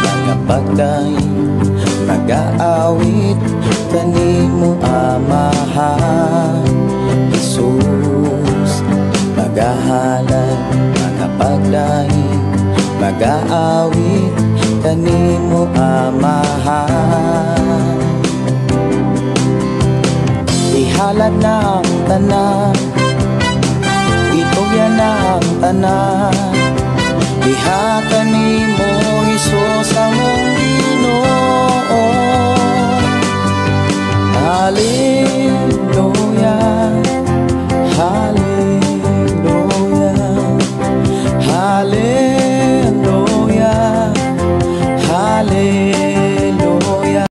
Madahalan, pagdaing nag-aawit kanimo Amahan Jesus. Magahalad mga pagdaing nag-aawit kanimo Amahan. Ihalad na ang tanan, itugyan na ang tanan, diha kanimo Jesus among Ginoo. Hallelujah, hallelujah.